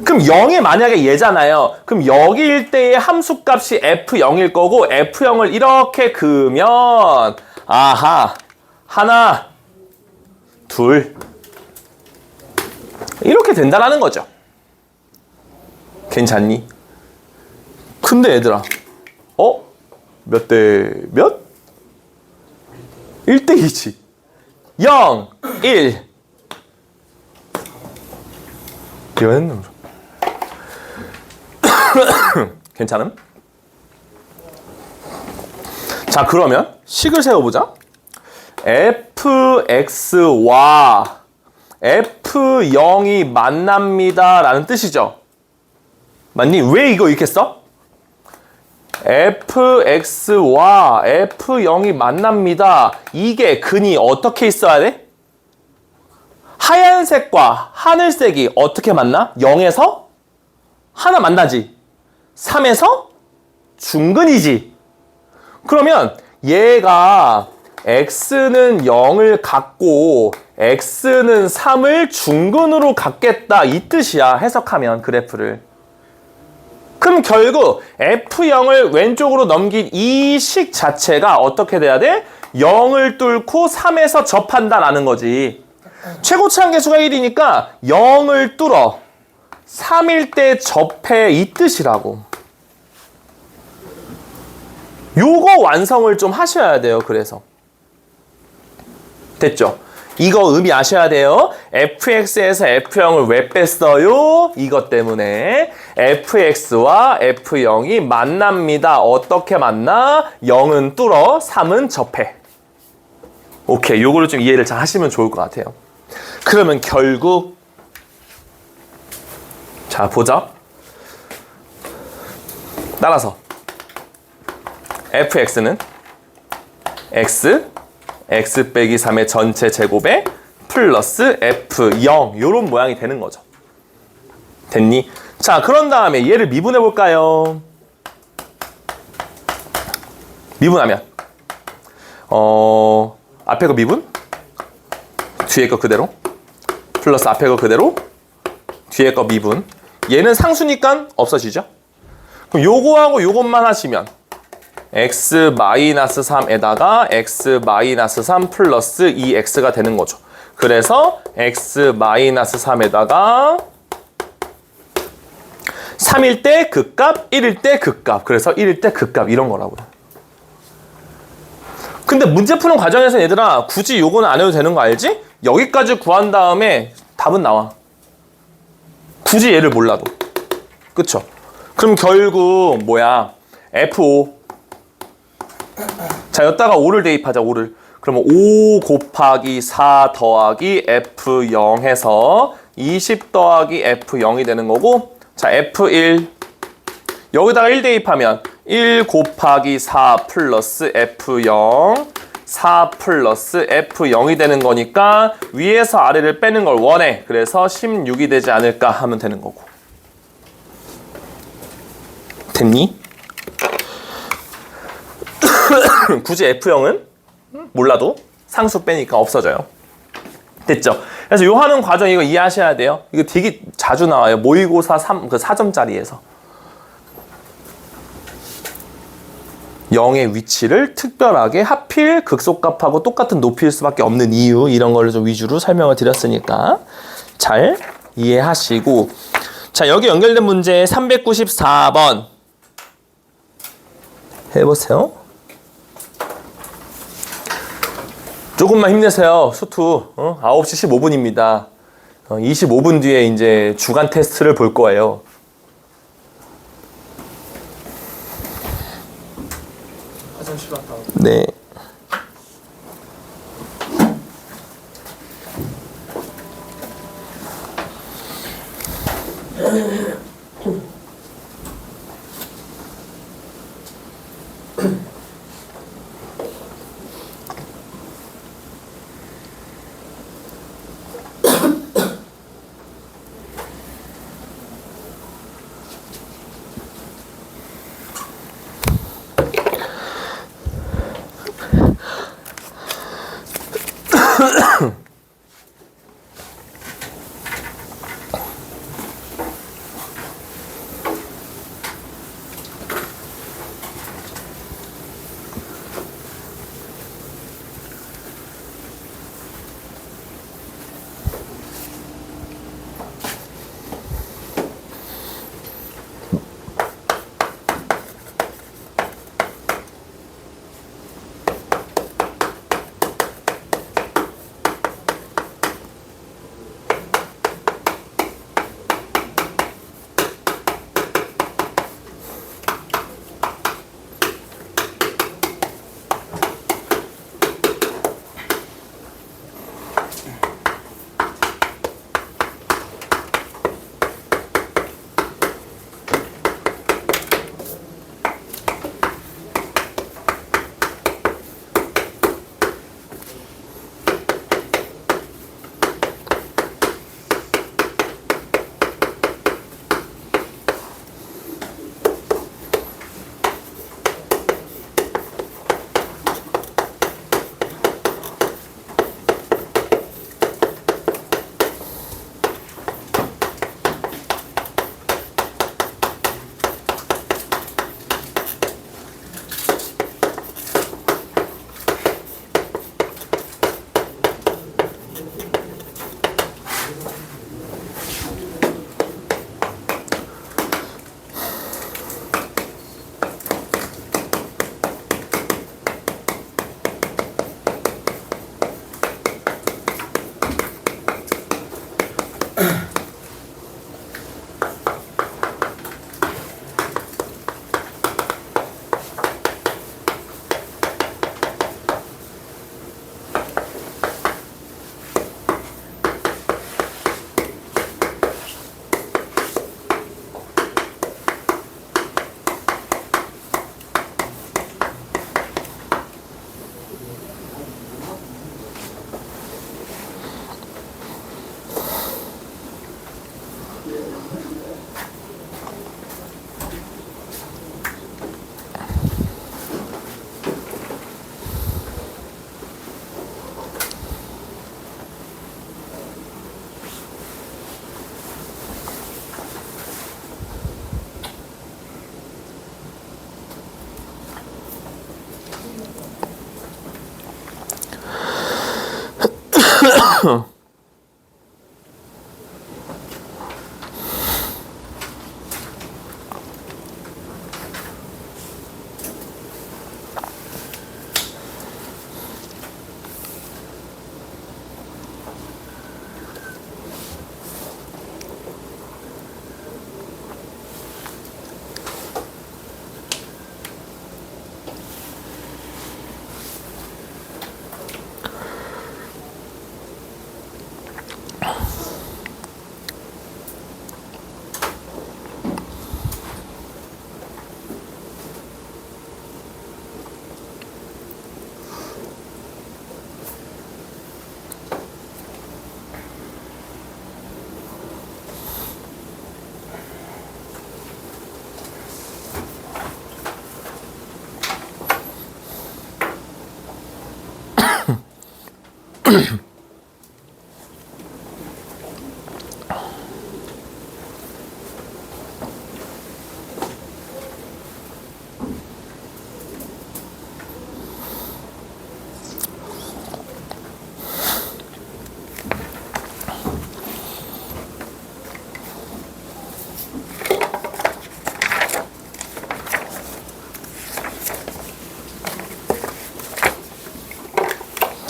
그럼 0이 만약에 얘잖아요. 그럼 여기일 때의 함수값이 F0일 거고 F0을 이렇게 그으면 아하, 하나, 둘 이렇게 된다라는 거죠. 괜찮니? 근데 얘들아, 몇 대 몇? 1대 2지. 0, 1. 이거는 괜찮음? 자, 그러면 식을 세워보자. fx와 f0이 만납니다 라는 뜻이죠. 맞니? 왜 이거 이렇게 써? fx와 f0이 만납니다. 이게 근이 어떻게 있어야 돼? 하얀색과 하늘색이 어떻게 만나? 0에서 하나 만나지. 3에서 중근이지. 그러면 얘가 x는 0을 갖고 x는 3을 중근으로 갖겠다 이 뜻이야. 해석하면 그래프를. 그럼 결국 F0을 왼쪽으로 넘긴 이 식 자체가 어떻게 돼야 돼? 0을 뚫고 3에서 접한다라는 거지. 최고치 한계수가 1이니까 0을 뚫어 3일 때 접해 이 뜻이라고. 요거 완성을 좀 하셔야 돼요. 그래서 됐죠? 이거 의미 아셔야 돼요. fx에서 f0을 왜 뺐어요? 이것 때문에 fx와 f0이 만납니다. 어떻게 만나? 0은 뚫어, 3은 접해. 오케이, 요거를 좀 이해를 잘 하시면 좋을 것 같아요. 그러면 결국 자, 보자. 따라서 fx는 x 빼기 3의 전체 제곱에 플러스 f0 요런 모양이 되는 거죠. 됐니? 자, 그런 다음에 얘를 미분해 볼까요? 미분하면 앞에 거 미분, 뒤에 거 그대로, 플러스 앞에 거 그대로, 뒤에 거 미분. 얘는 상수니까 없어지죠? 그럼 요거하고 요것만 하시면 x-3에다가 x-3 플러스 2x가 되는 거죠. 그래서 x-3에다가 3일 때 그 값, 1일 때 그 값. 그래서 1일 때 그 값 이런 거라고요. 근데 문제 푸는 과정에서 얘들아 굳이 요거는 안 해도 되는 거 알지? 여기까지 구한 다음에 답은 나와. 굳이 얘를 몰라도. 그쵸? 그럼 결국 뭐야? F5. 자, 여기다가 5를 대입하자. 5를. 그러면 5 곱하기 4 더하기 F0 해서 20 더하기 F0이 되는 거고, 자, F1 여기다가 1 대입하면 1 곱하기 4 플러스 F0 4 플러스 F0이 되는 거니까 위에서 아래를 빼는 걸 원해. 그래서 16이 되지 않을까 하면 되는 거고. 됐니? 굳이 F0은 몰라도 상수 빼니까 없어져요. 됐죠? 그래서 요 하는 과정 이거 이해하셔야 돼요. 이거 되게 자주 나와요. 모의고사 4점짜리에서. 0의 위치를 특별하게 하필 극소값하고 똑같은 높이일 수밖에 없는 이유, 이런 거를 좀 위주로 설명을 드렸으니까 잘 이해하시고, 자, 여기 연결된 문제 394번 해보세요. 조금만 힘내세요. 수투 9시 15분입니다. 25분 뒤에 이제 주간 테스트를 볼 거예요. 화장실 갔다 오고. 네.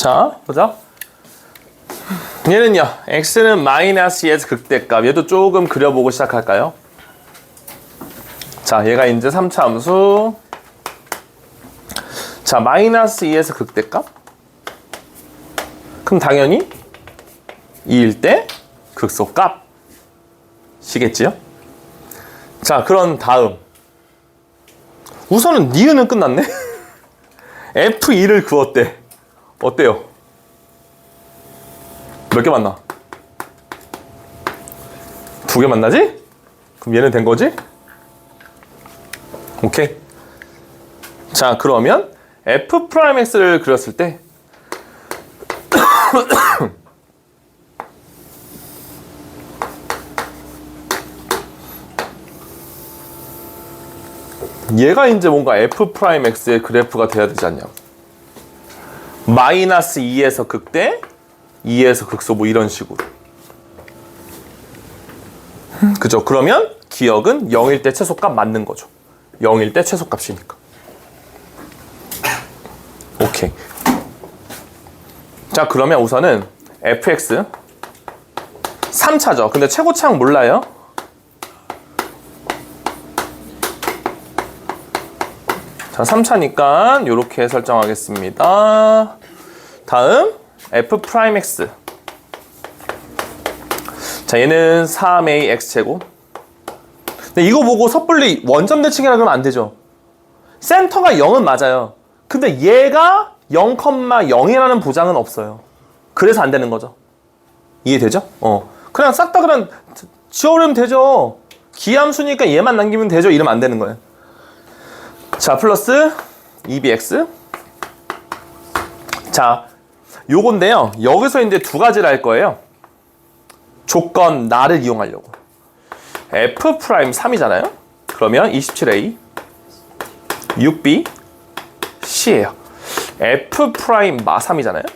자, 보자. 얘는요, x는 마이너스 2에서 극대값. 얘도 조금 그려보고 시작할까요? 자, 얘가 이제 3차 함수. 자, 마이너스 2에서 극대값. 그럼 당연히 2일 때 극소값. 시겠지요? 자, 그런 다음. 우선은 니은은 끝났네? F2를 그었대. 어때요? 몇 개 만나? 2개 만나지? 그럼 얘는 된 거지? 오케이. 자, 그러면 F'X를 그렸을 때 얘가 이제 뭔가 F'X의 그래프가 돼야 되지 않냐. 마이너스 2에서 극대, 2에서 극소 뭐 이런 식으로. 그죠? 그러면 기억은 0일 때 최소값 맞는 거죠. 0일 때 최소값이니까. 오케이. 자, 그러면 우선은 fx 3차죠. 근데 최고차항 몰라요? 자, 3차니까 이렇게 설정하겠습니다. 다음 f'x. 자, 얘는 3a x제곱. 근데 이거 보고 섣불리 원점 대칭이라 그러면 안 되죠. 센터가 0은 맞아요. 근데 얘가 0,0이라는 보장은 없어요. 그래서 안 되는 거죠. 이해되죠? 그냥 싹 다 그냥 지워버리면 되죠. 기함수니까 얘만 남기면 되죠. 이러면 안 되는 거예요. 자, 플러스 2bx. 자, 요건데요. 여기서 이제 두 가지를 할 거예요. 조건 나를 이용하려고. F'3이잖아요. 그러면 27a 6b c예요. F'-3이잖아요.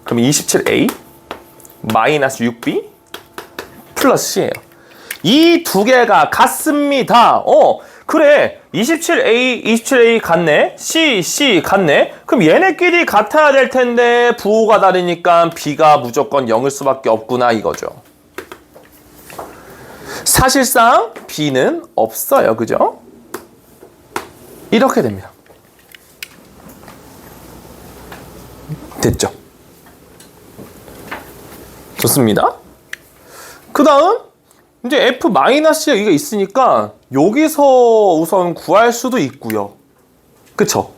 그럼 27a 마이너스 6b 플러스 c예요. 이 두 개가 같습니다. 그래. 27A 같네. C 같네. 그럼 얘네끼리 같아야 될 텐데 부호가 다르니까 B가 무조건 0일 수밖에 없구나 이거죠. 사실상 B는 없어요. 그죠? 이렇게 됩니다. 됐죠? 좋습니다. 그 다음 이제 F-가 이게 있으니까 여기서 우선 구할 수도 있고요. 그쵸?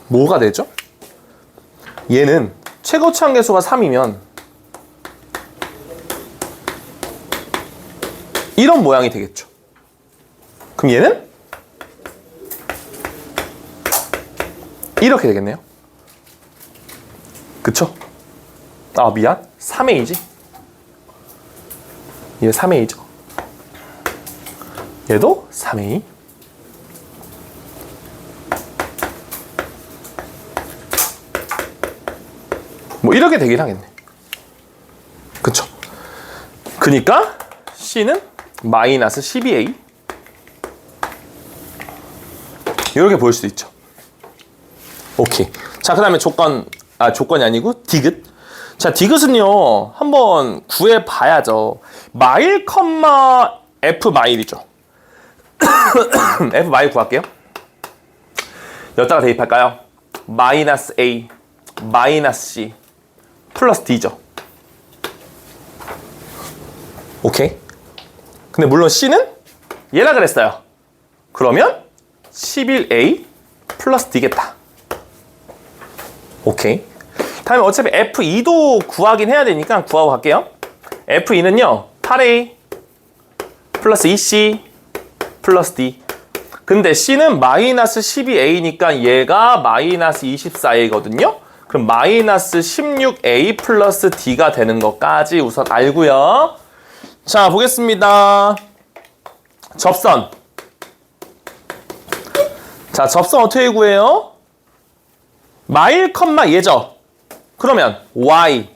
뭐가 되죠? 얘는 최고차항 계수가 3이면 이런 모양이 되겠죠. 그럼 얘는 이렇게 되겠네요. 그쵸? 아, 미안. 3A지. 얘 3A죠. 얘도 3A. 뭐 이렇게 되긴 하겠네. 그쵸? 그니까 C는 마이너스 12A. 이렇게 보일 수도 있죠. 오케이. 자, 그 다음에 조건이 아니고 디귿. 자, 디귿은요 한번 구해 봐야죠. 마일, F 마일이죠. F 마일 구할게요. 여기다가 대입할까요? 마이너스 A 마이너스 C 플러스 D죠. 오케이. 근데 물론 C는 얘라 그랬어요. 그러면 11A 플러스 D겠다. 오케이. 다음에 어차피 F2도 구하긴 해야 되니까 구하고 갈게요. F2는요 8A 플러스 2C 플러스 D. 근데 C는 마이너스 12A니까 얘가 마이너스 24A거든요. 그럼 마이너스 16A 플러스 D가 되는 것까지 우선 알고요. 자, 보겠습니다. 접선. 자, 접선 어떻게 구해요? 마일, 얘죠. 그러면 Y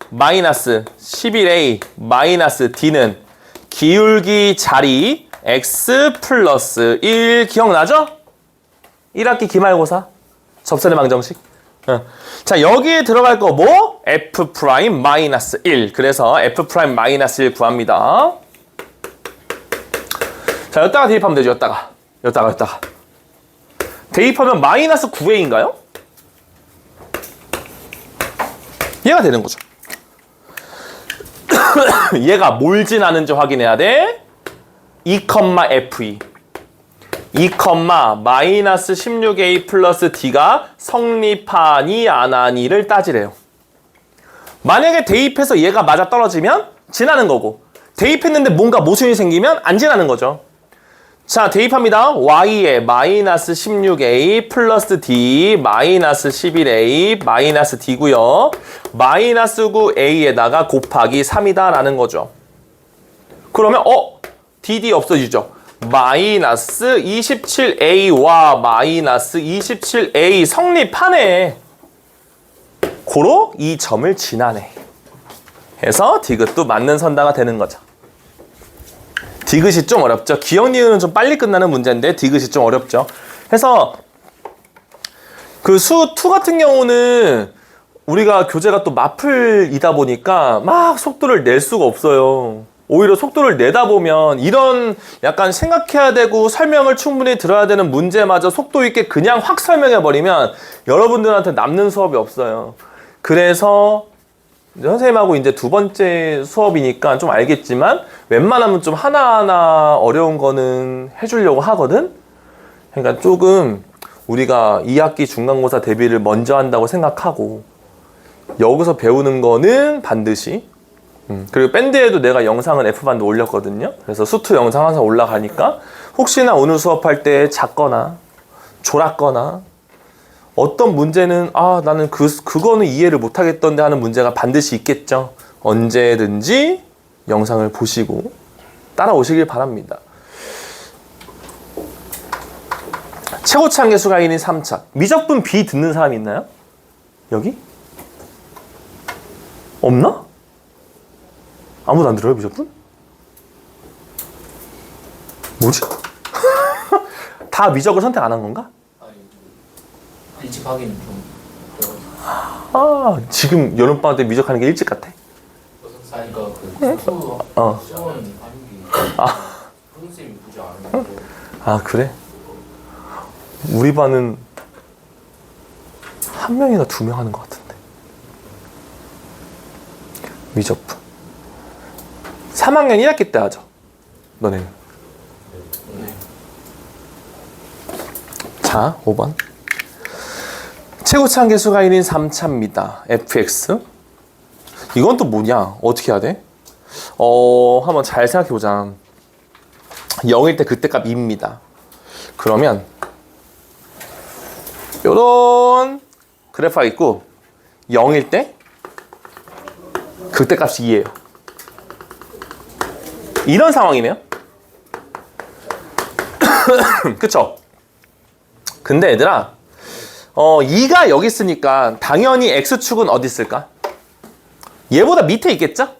마이너스 11A 마이너스 D는 기울기 자리 X 플러스 1 기억나죠? 1학기 기말고사 접선의 방정식 자, 여기에 들어갈 거 뭐? F'-1. 그래서 F'-1 구합니다. 자, 여기다가 대입하면 되죠. 여기다가. 대입하면 마이너스 9a인가요? 얘가 되는 거죠. 얘가 뭘 지나는지 확인해야 돼. 2,F2. 2, 마이너스 16a 플러스 d가 성립하니 안 하니를 따지래요. 만약에 대입해서 얘가 맞아 떨어지면 지나는 거고, 대입했는데 뭔가 모순이 생기면 안 지나는 거죠. 자, 대입합니다. y에 마이너스 16a 플러스 d 마이너스 11a 마이너스 d고요. 마이너스 9a에다가 곱하기 3이다 라는 거죠. 그러면 dd 없어지죠. 마이너스 27a와 마이너스 27a 성립하네. 고로 이 점을 지나네. 해서 디귿도 맞는 선다가 되는 거죠. 디귿이 좀 어렵죠. 기억 니은은 좀 빨리 끝나는 문제인데 디귿이 좀 어렵죠. 해서 그 수2 같은 경우는 우리가 교재가 또 마플이다 보니까 막 속도를 낼 수가 없어요. 오히려 속도를 내다 보면 이런 약간 생각해야 되고 설명을 충분히 들어야 되는 문제마저 속도 있게 그냥 확 설명해 버리면 여러분들한테 남는 수업이 없어요. 그래서 선생님하고 이제 두 번째 수업이니까 좀 알겠지만 웬만하면 좀 하나하나 어려운 거는 해주려고 하거든. 그러니까 조금 우리가 2학기 중간고사 대비를 먼저 한다고 생각하고 여기서 배우는 거는 반드시 그리고 밴드에도 내가 영상은 F반도 올렸거든요. 그래서 수투 영상 항상 올라가니까 혹시나 오늘 수업할 때 작거나 졸았거나 어떤 문제는 나는 그거는 이해를 못하겠던데 하는 문제가 반드시 있겠죠. 언제든지 영상을 보시고 따라오시길 바랍니다. 최고치 한계수가 1인 3차. 미적분 B 듣는 사람이 있나요? 여기? 없나? 아무도 안 들어요, 미적분? 뭐지? 다 미적을 선택 안 한 건가? 일찍 하기는 좀 지금 여름방학 때 미적하는 게 일찍 같아? 그러니까 그 수수 시원 하는 게 선생님이 굳이 안 하고 그래? 우리 반은 한 명이나 두 명 하는 것 같은데. 미적분 3학년 1학기 때 하죠. 너네는. 자, 5번. 최고치 한계수가 1인 3차입니다. fx. 이건 또 뭐냐? 어떻게 해야 돼? 한번 잘 생각해보자. 0일 때 그때 값 2입니다. 그러면 요런 그래프가 있고 0일 때 그때 값이 2예요. 이런 상황이네요. 그쵸? 근데 얘들아 2가 여기 있으니까 당연히 X축은 어디 있을까? 얘보다 밑에 있겠죠?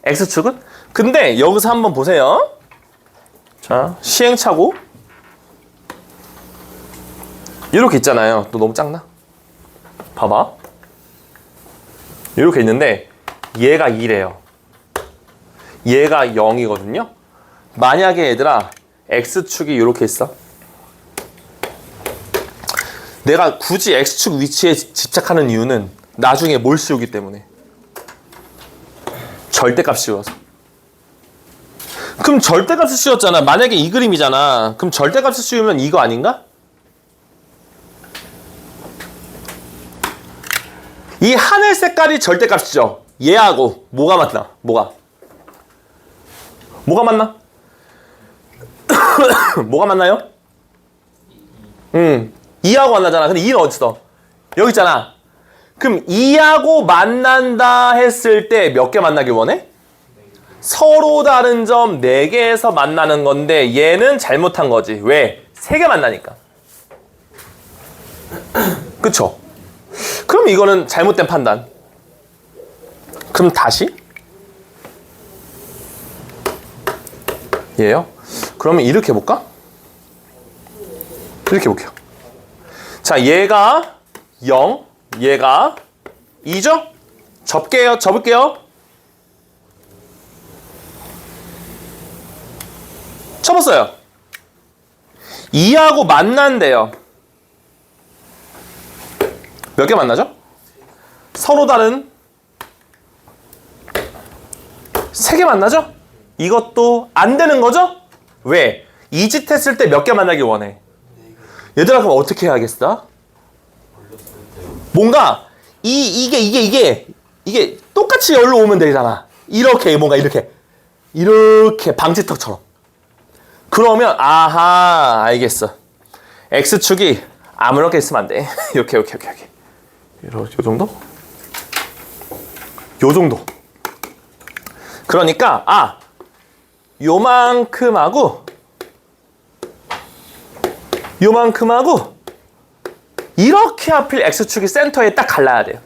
X축은? 근데 여기서 한번 보세요. 자, 시행착오 이렇게 있잖아요. 또 너무 작나? 봐봐. 이렇게 있는데 얘가 2래요. 얘가 0이거든요. 만약에 얘들아 X축이 이렇게 있어. 내가 굳이 X축 위치에 집착하는 이유는 나중에 뭘 씌우기 때문에. 절대값 씌워서. 그럼 절대값을 씌웠잖아. 만약에 이 그림이잖아. 그럼 절대값을 씌우면 이거 아닌가? 이 하늘 색깔이 절대값이죠. 얘하고 뭐가 맞나? 뭐가 맞나? 뭐가 맞나요? 2하고 만나잖아. 근데 2는 어딨어? 여기 있잖아. 그럼 2하고 만난다 했을 때 몇 개 만나길 원해? 서로 다른 점 4개에서 만나는 건데 얘는 잘못한 거지. 왜? 3개 만나니까. 그쵸? 그럼 이거는 잘못된 판단. 그럼 다시? 얘요? 그러면 이렇게 해볼까? 이렇게 해볼게요. 자, 얘가 0, 얘가 2죠? 접을게요. 접었어요. 2하고 만난대요. 몇 개 만나죠? 서로 다른 3개 만나죠? 이것도 안 되는 거죠? 왜? 이 짓 했을 때 몇 개 만나길 원해? 얘들아, 그럼 어떻게 해야겠어? 뭔가 이게 똑같이 열로 오면 되잖아. 이렇게 뭔가 이렇게 방지턱처럼. 그러면 아하, 알겠어. x축이 아무렇게 있으면 안 돼. 이렇게. 요 정도? 요 정도. 그러니까 요만큼하고 이렇게 하필 x축이 센터에 딱 갈라야 돼요.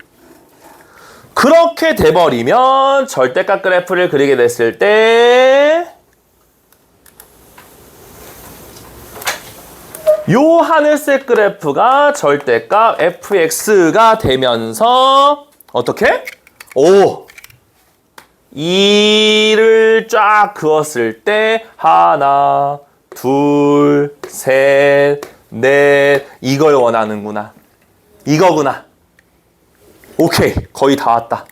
그렇게 돼버리면 절대값 그래프를 그리게 됐을 때 요 하늘색 그래프가 절대값 fx가 되면서 어떻게? 2를 쫙 그었을 때 하나, 둘, 셋, 넷 이걸 원하는구나. 이거구나. 오케이, 거의 다 왔다.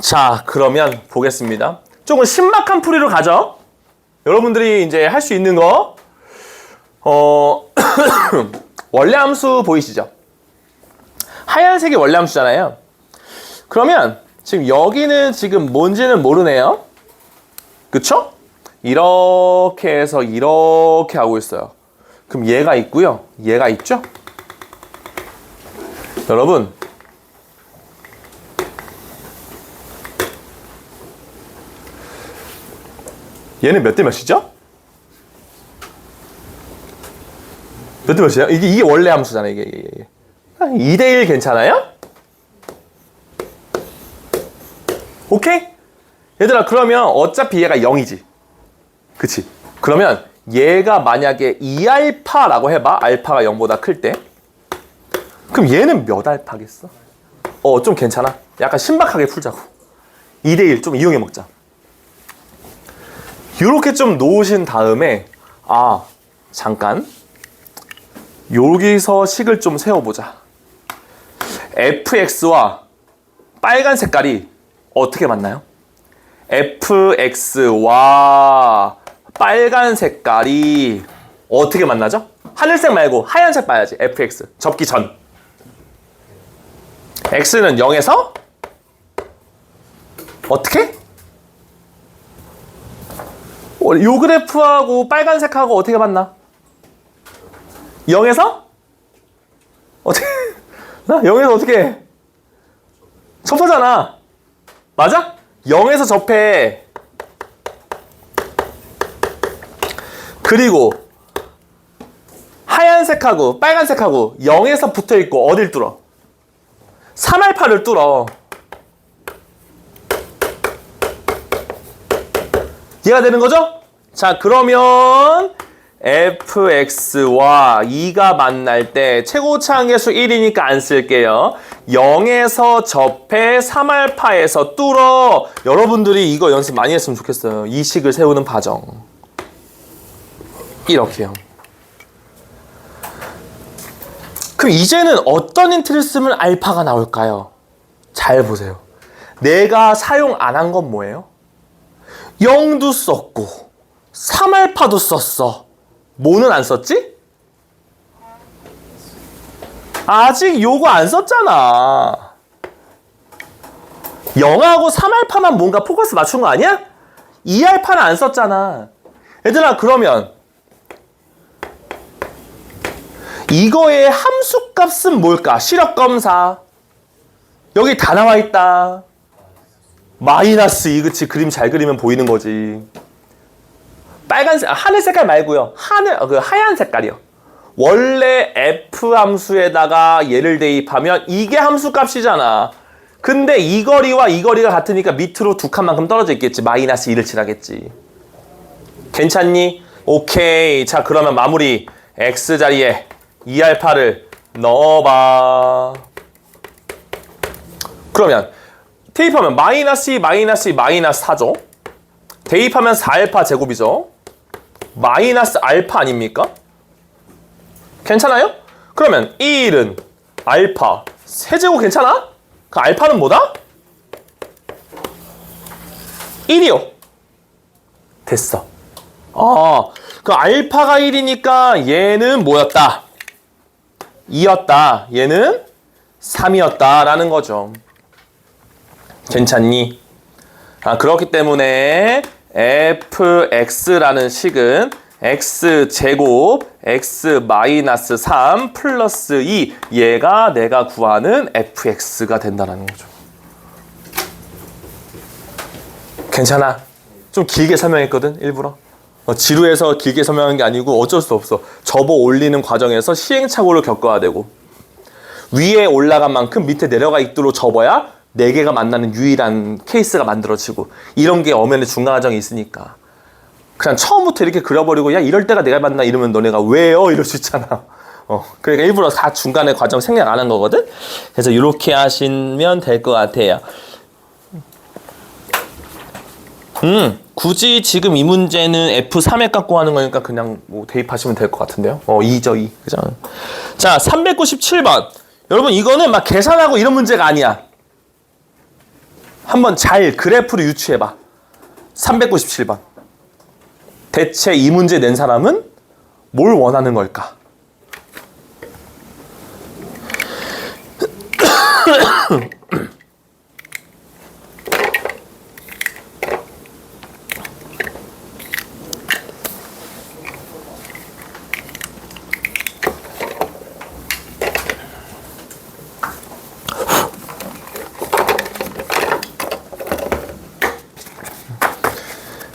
자, 그러면 보겠습니다. 조금 신박한 풀이로 가죠. 여러분들이 이제 할 수 있는 거 원래 함수 보이시죠? 하얀색이 원래 함수잖아요. 그러면 지금 여기는 지금 뭔지는 모르네요. 그쵸? 이렇게 해서 이렇게 하고 있어요. 그럼 얘가 있고요. 얘가 있죠? 여러분, 얘는 몇 대 몇이죠? 몇 대 몇이에요? 이게 원래 함수잖아요. 이게. 2대1 괜찮아요? 오케이? 얘들아, 그러면 어차피 얘가 0이지. 그치? 그러면 얘가 만약에 2알파라고 해봐. 알파가 0보다 클 때. 그럼 얘는 몇 알파겠어? 좀 괜찮아. 약간 신박하게 풀자고. 2대1 좀 이용해 먹자. 이렇게 좀 놓으신 다음에 잠깐 여기서 식을 좀 세워보자. fx와 빨간 색깔이 어떻게 맞나요? fx와 빨간 색깔이 어떻게 만나죠? 하늘색 말고 하얀색 봐야지. fx 접기 전. x는 0에서 어떻게? 요 그래프하고 빨간색하고 어떻게 맞나? 0에서? 어떻게? 0에서 어떻게 해? 접하잖아. 맞아? 0에서 접해. 그리고 하얀색하고 빨간색하고 0에서 붙어있고 어딜 뚫어? 3알파를 뚫어. 이해가 되는 거죠? 자, 그러면 fx와 2가 만날 때 최고차항계수 1이니까 안 쓸게요. 0에서 접해 3알파에서 뚫어. 여러분들이 이거 연습 많이 했으면 좋겠어요. 이 식을 세우는 과정. 이렇게요. 그럼 이제는 어떤 힌트를 쓰면 알파가 나올까요? 잘 보세요. 내가 사용 안 한 건 뭐예요? 0도 썼고 3알파도 썼어. 뭐는 안 썼지? 아직 요거 안 썼잖아. 0하고 3알파만 뭔가 포커스 맞춘 거 아니야? 2알파는 안 썼잖아. 얘들아, 그러면 이거의 함수값은 뭘까? 시력검사. 여기 다 나와 있다. 마이너스 2, 그치? 그림 잘 그리면 보이는 거지. 빨간색, 하늘 색깔 말고요. 하얀 색깔이요. 원래 f 함수에다가 얘를 대입하면 이게 함수값이잖아. 근데 이 거리와 이 거리가 같으니까 밑으로 두 칸만큼 떨어져 있겠지. 마이너스 2를 칠하겠지. 괜찮니? 오케이. 자, 그러면 마무리. x 자리에 2알파를 넣어봐. 그러면 대입하면 마이너스 2, 마이너스 2, 마이너스 4죠. 대입하면 4알파 제곱이죠. 마이너스 알파 아닙니까? 괜찮아요? 그러면 1은 알파 세제곱 괜찮아? 그 알파는 뭐다? 1이요. 됐어. 그 알파가 1이니까 얘는 뭐였다? 2였다. 얘는 3이었다 라는 거죠. 괜찮니? 그렇기 때문에 fx라는 식은 x제곱 x 마이너스 3 플러스 2 얘가 내가 구하는 fx가 된다는 거죠. 괜찮아? 좀 길게 설명했거든 일부러. 지루해서 길게 설명한 게 아니고 어쩔 수 없어. 접어 올리는 과정에서 시행착오를 겪어야 되고 위에 올라간 만큼 밑에 내려가 있도록 접어야 4개가 만나는 유일한 케이스가 만들어지고 이런 게 엄연의 중간 과정이 있으니까 그냥 처음부터 이렇게 그려버리고 야 이럴 때가 내가 맞나 이러면 너네가 왜요? 이럴 수 있잖아. 그러니까 일부러 다 중간에 과정 생략 안 한 거거든. 그래서 이렇게 하시면 될 것 같아요. 굳이 지금 이 문제는 F3에 갖고 하는 거니까 그냥 뭐 대입하시면 될 것 같은데요. 2죠, 2. 그죠? 자, 397번. 여러분, 이거는 막 계산하고 이런 문제가 아니야. 한번 잘 그래프를 유추해봐. 397번. 대체 이 문제 낸 사람은 뭘 원하는 걸까?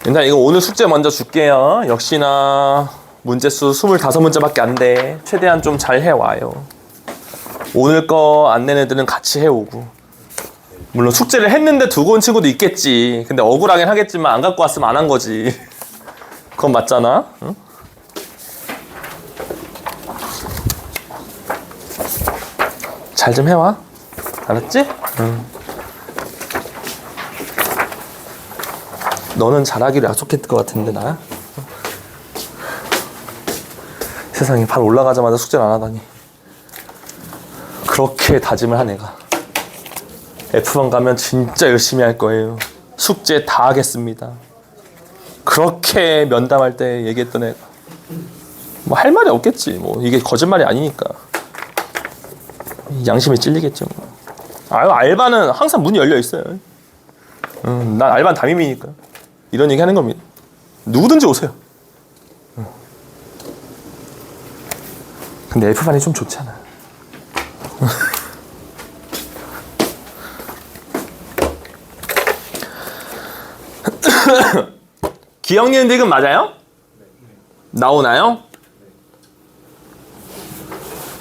일단 이거 오늘 숙제 먼저 줄게요. 역시나 문제수 25문제밖에 안 돼. 최대한 좀 잘 해와요. 오늘 거 안 낸 애들은 같이 해오고. 물론 숙제를 했는데 두고 온 친구도 있겠지. 근데 억울하긴 하겠지만 안 갖고 왔으면 안 한 거지. 그건 맞잖아. 응? 잘 좀 해와. 알았지? 응. 너는 잘하기로 약속했을 것 같은데 나? 세상에 발 올라가자마자 숙제를 안 하다니. 그렇게 다짐을 한 애가 F1 가면 진짜 열심히 할 거예요. 숙제 다 하겠습니다. 그렇게 면담할 때 얘기했던 애가 뭐 할 말이 없겠지. 뭐 이게 거짓말이 아니니까 양심이 찔리겠죠. 알바는 항상 문이 열려 있어요. 난 알바는 담임이니까 이런 얘기 하는 겁니다. 누구든지 오세요. 근데 F반이 좀 좋잖아. 기억, 니은, 디귿 맞아요? 나오나요?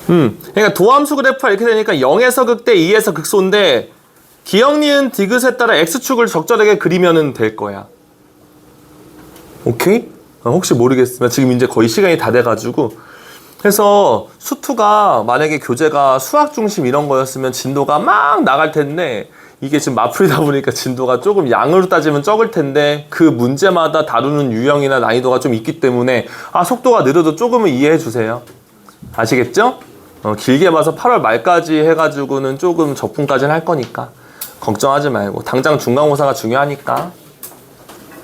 그러니까 도함수 그래프가 이렇게 되니까 0에서 극대, 2에서 극소인데 기억, 니은, 디귿에 따라 X축을 적절하게 그리면 될 거야. 오케이? 혹시 모르겠으면 지금 이제 거의 시간이 다 돼가지고 그래서 수투가 만약에 교재가 수학 중심 이런 거였으면 진도가 막 나갈 텐데 이게 지금 마플이다 보니까 진도가 조금 양으로 따지면 적을 텐데 그 문제마다 다루는 유형이나 난이도가 좀 있기 때문에 속도가 느려도 조금은 이해해 주세요. 아시겠죠? 길게 봐서 8월 말까지 해가지고는 조금 적분까지는 할 거니까 걱정하지 말고 당장 중간고사가 중요하니까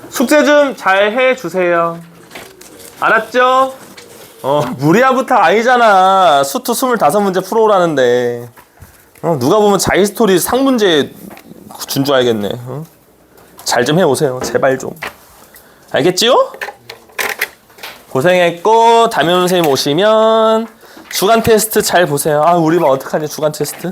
숙제 좀 잘 해주세요. 알았죠? 무리한 부탁 아니잖아. 수투 25문제 풀어오라는데 누가 보면 자히스토리 상문제 준 줄 알겠네. 잘 좀 해오세요. 제발 좀. 알겠지요? 고생했고 담임 선생님 오시면 주간 테스트 잘 보세요. 우리 반 어떡하냐 주간 테스트.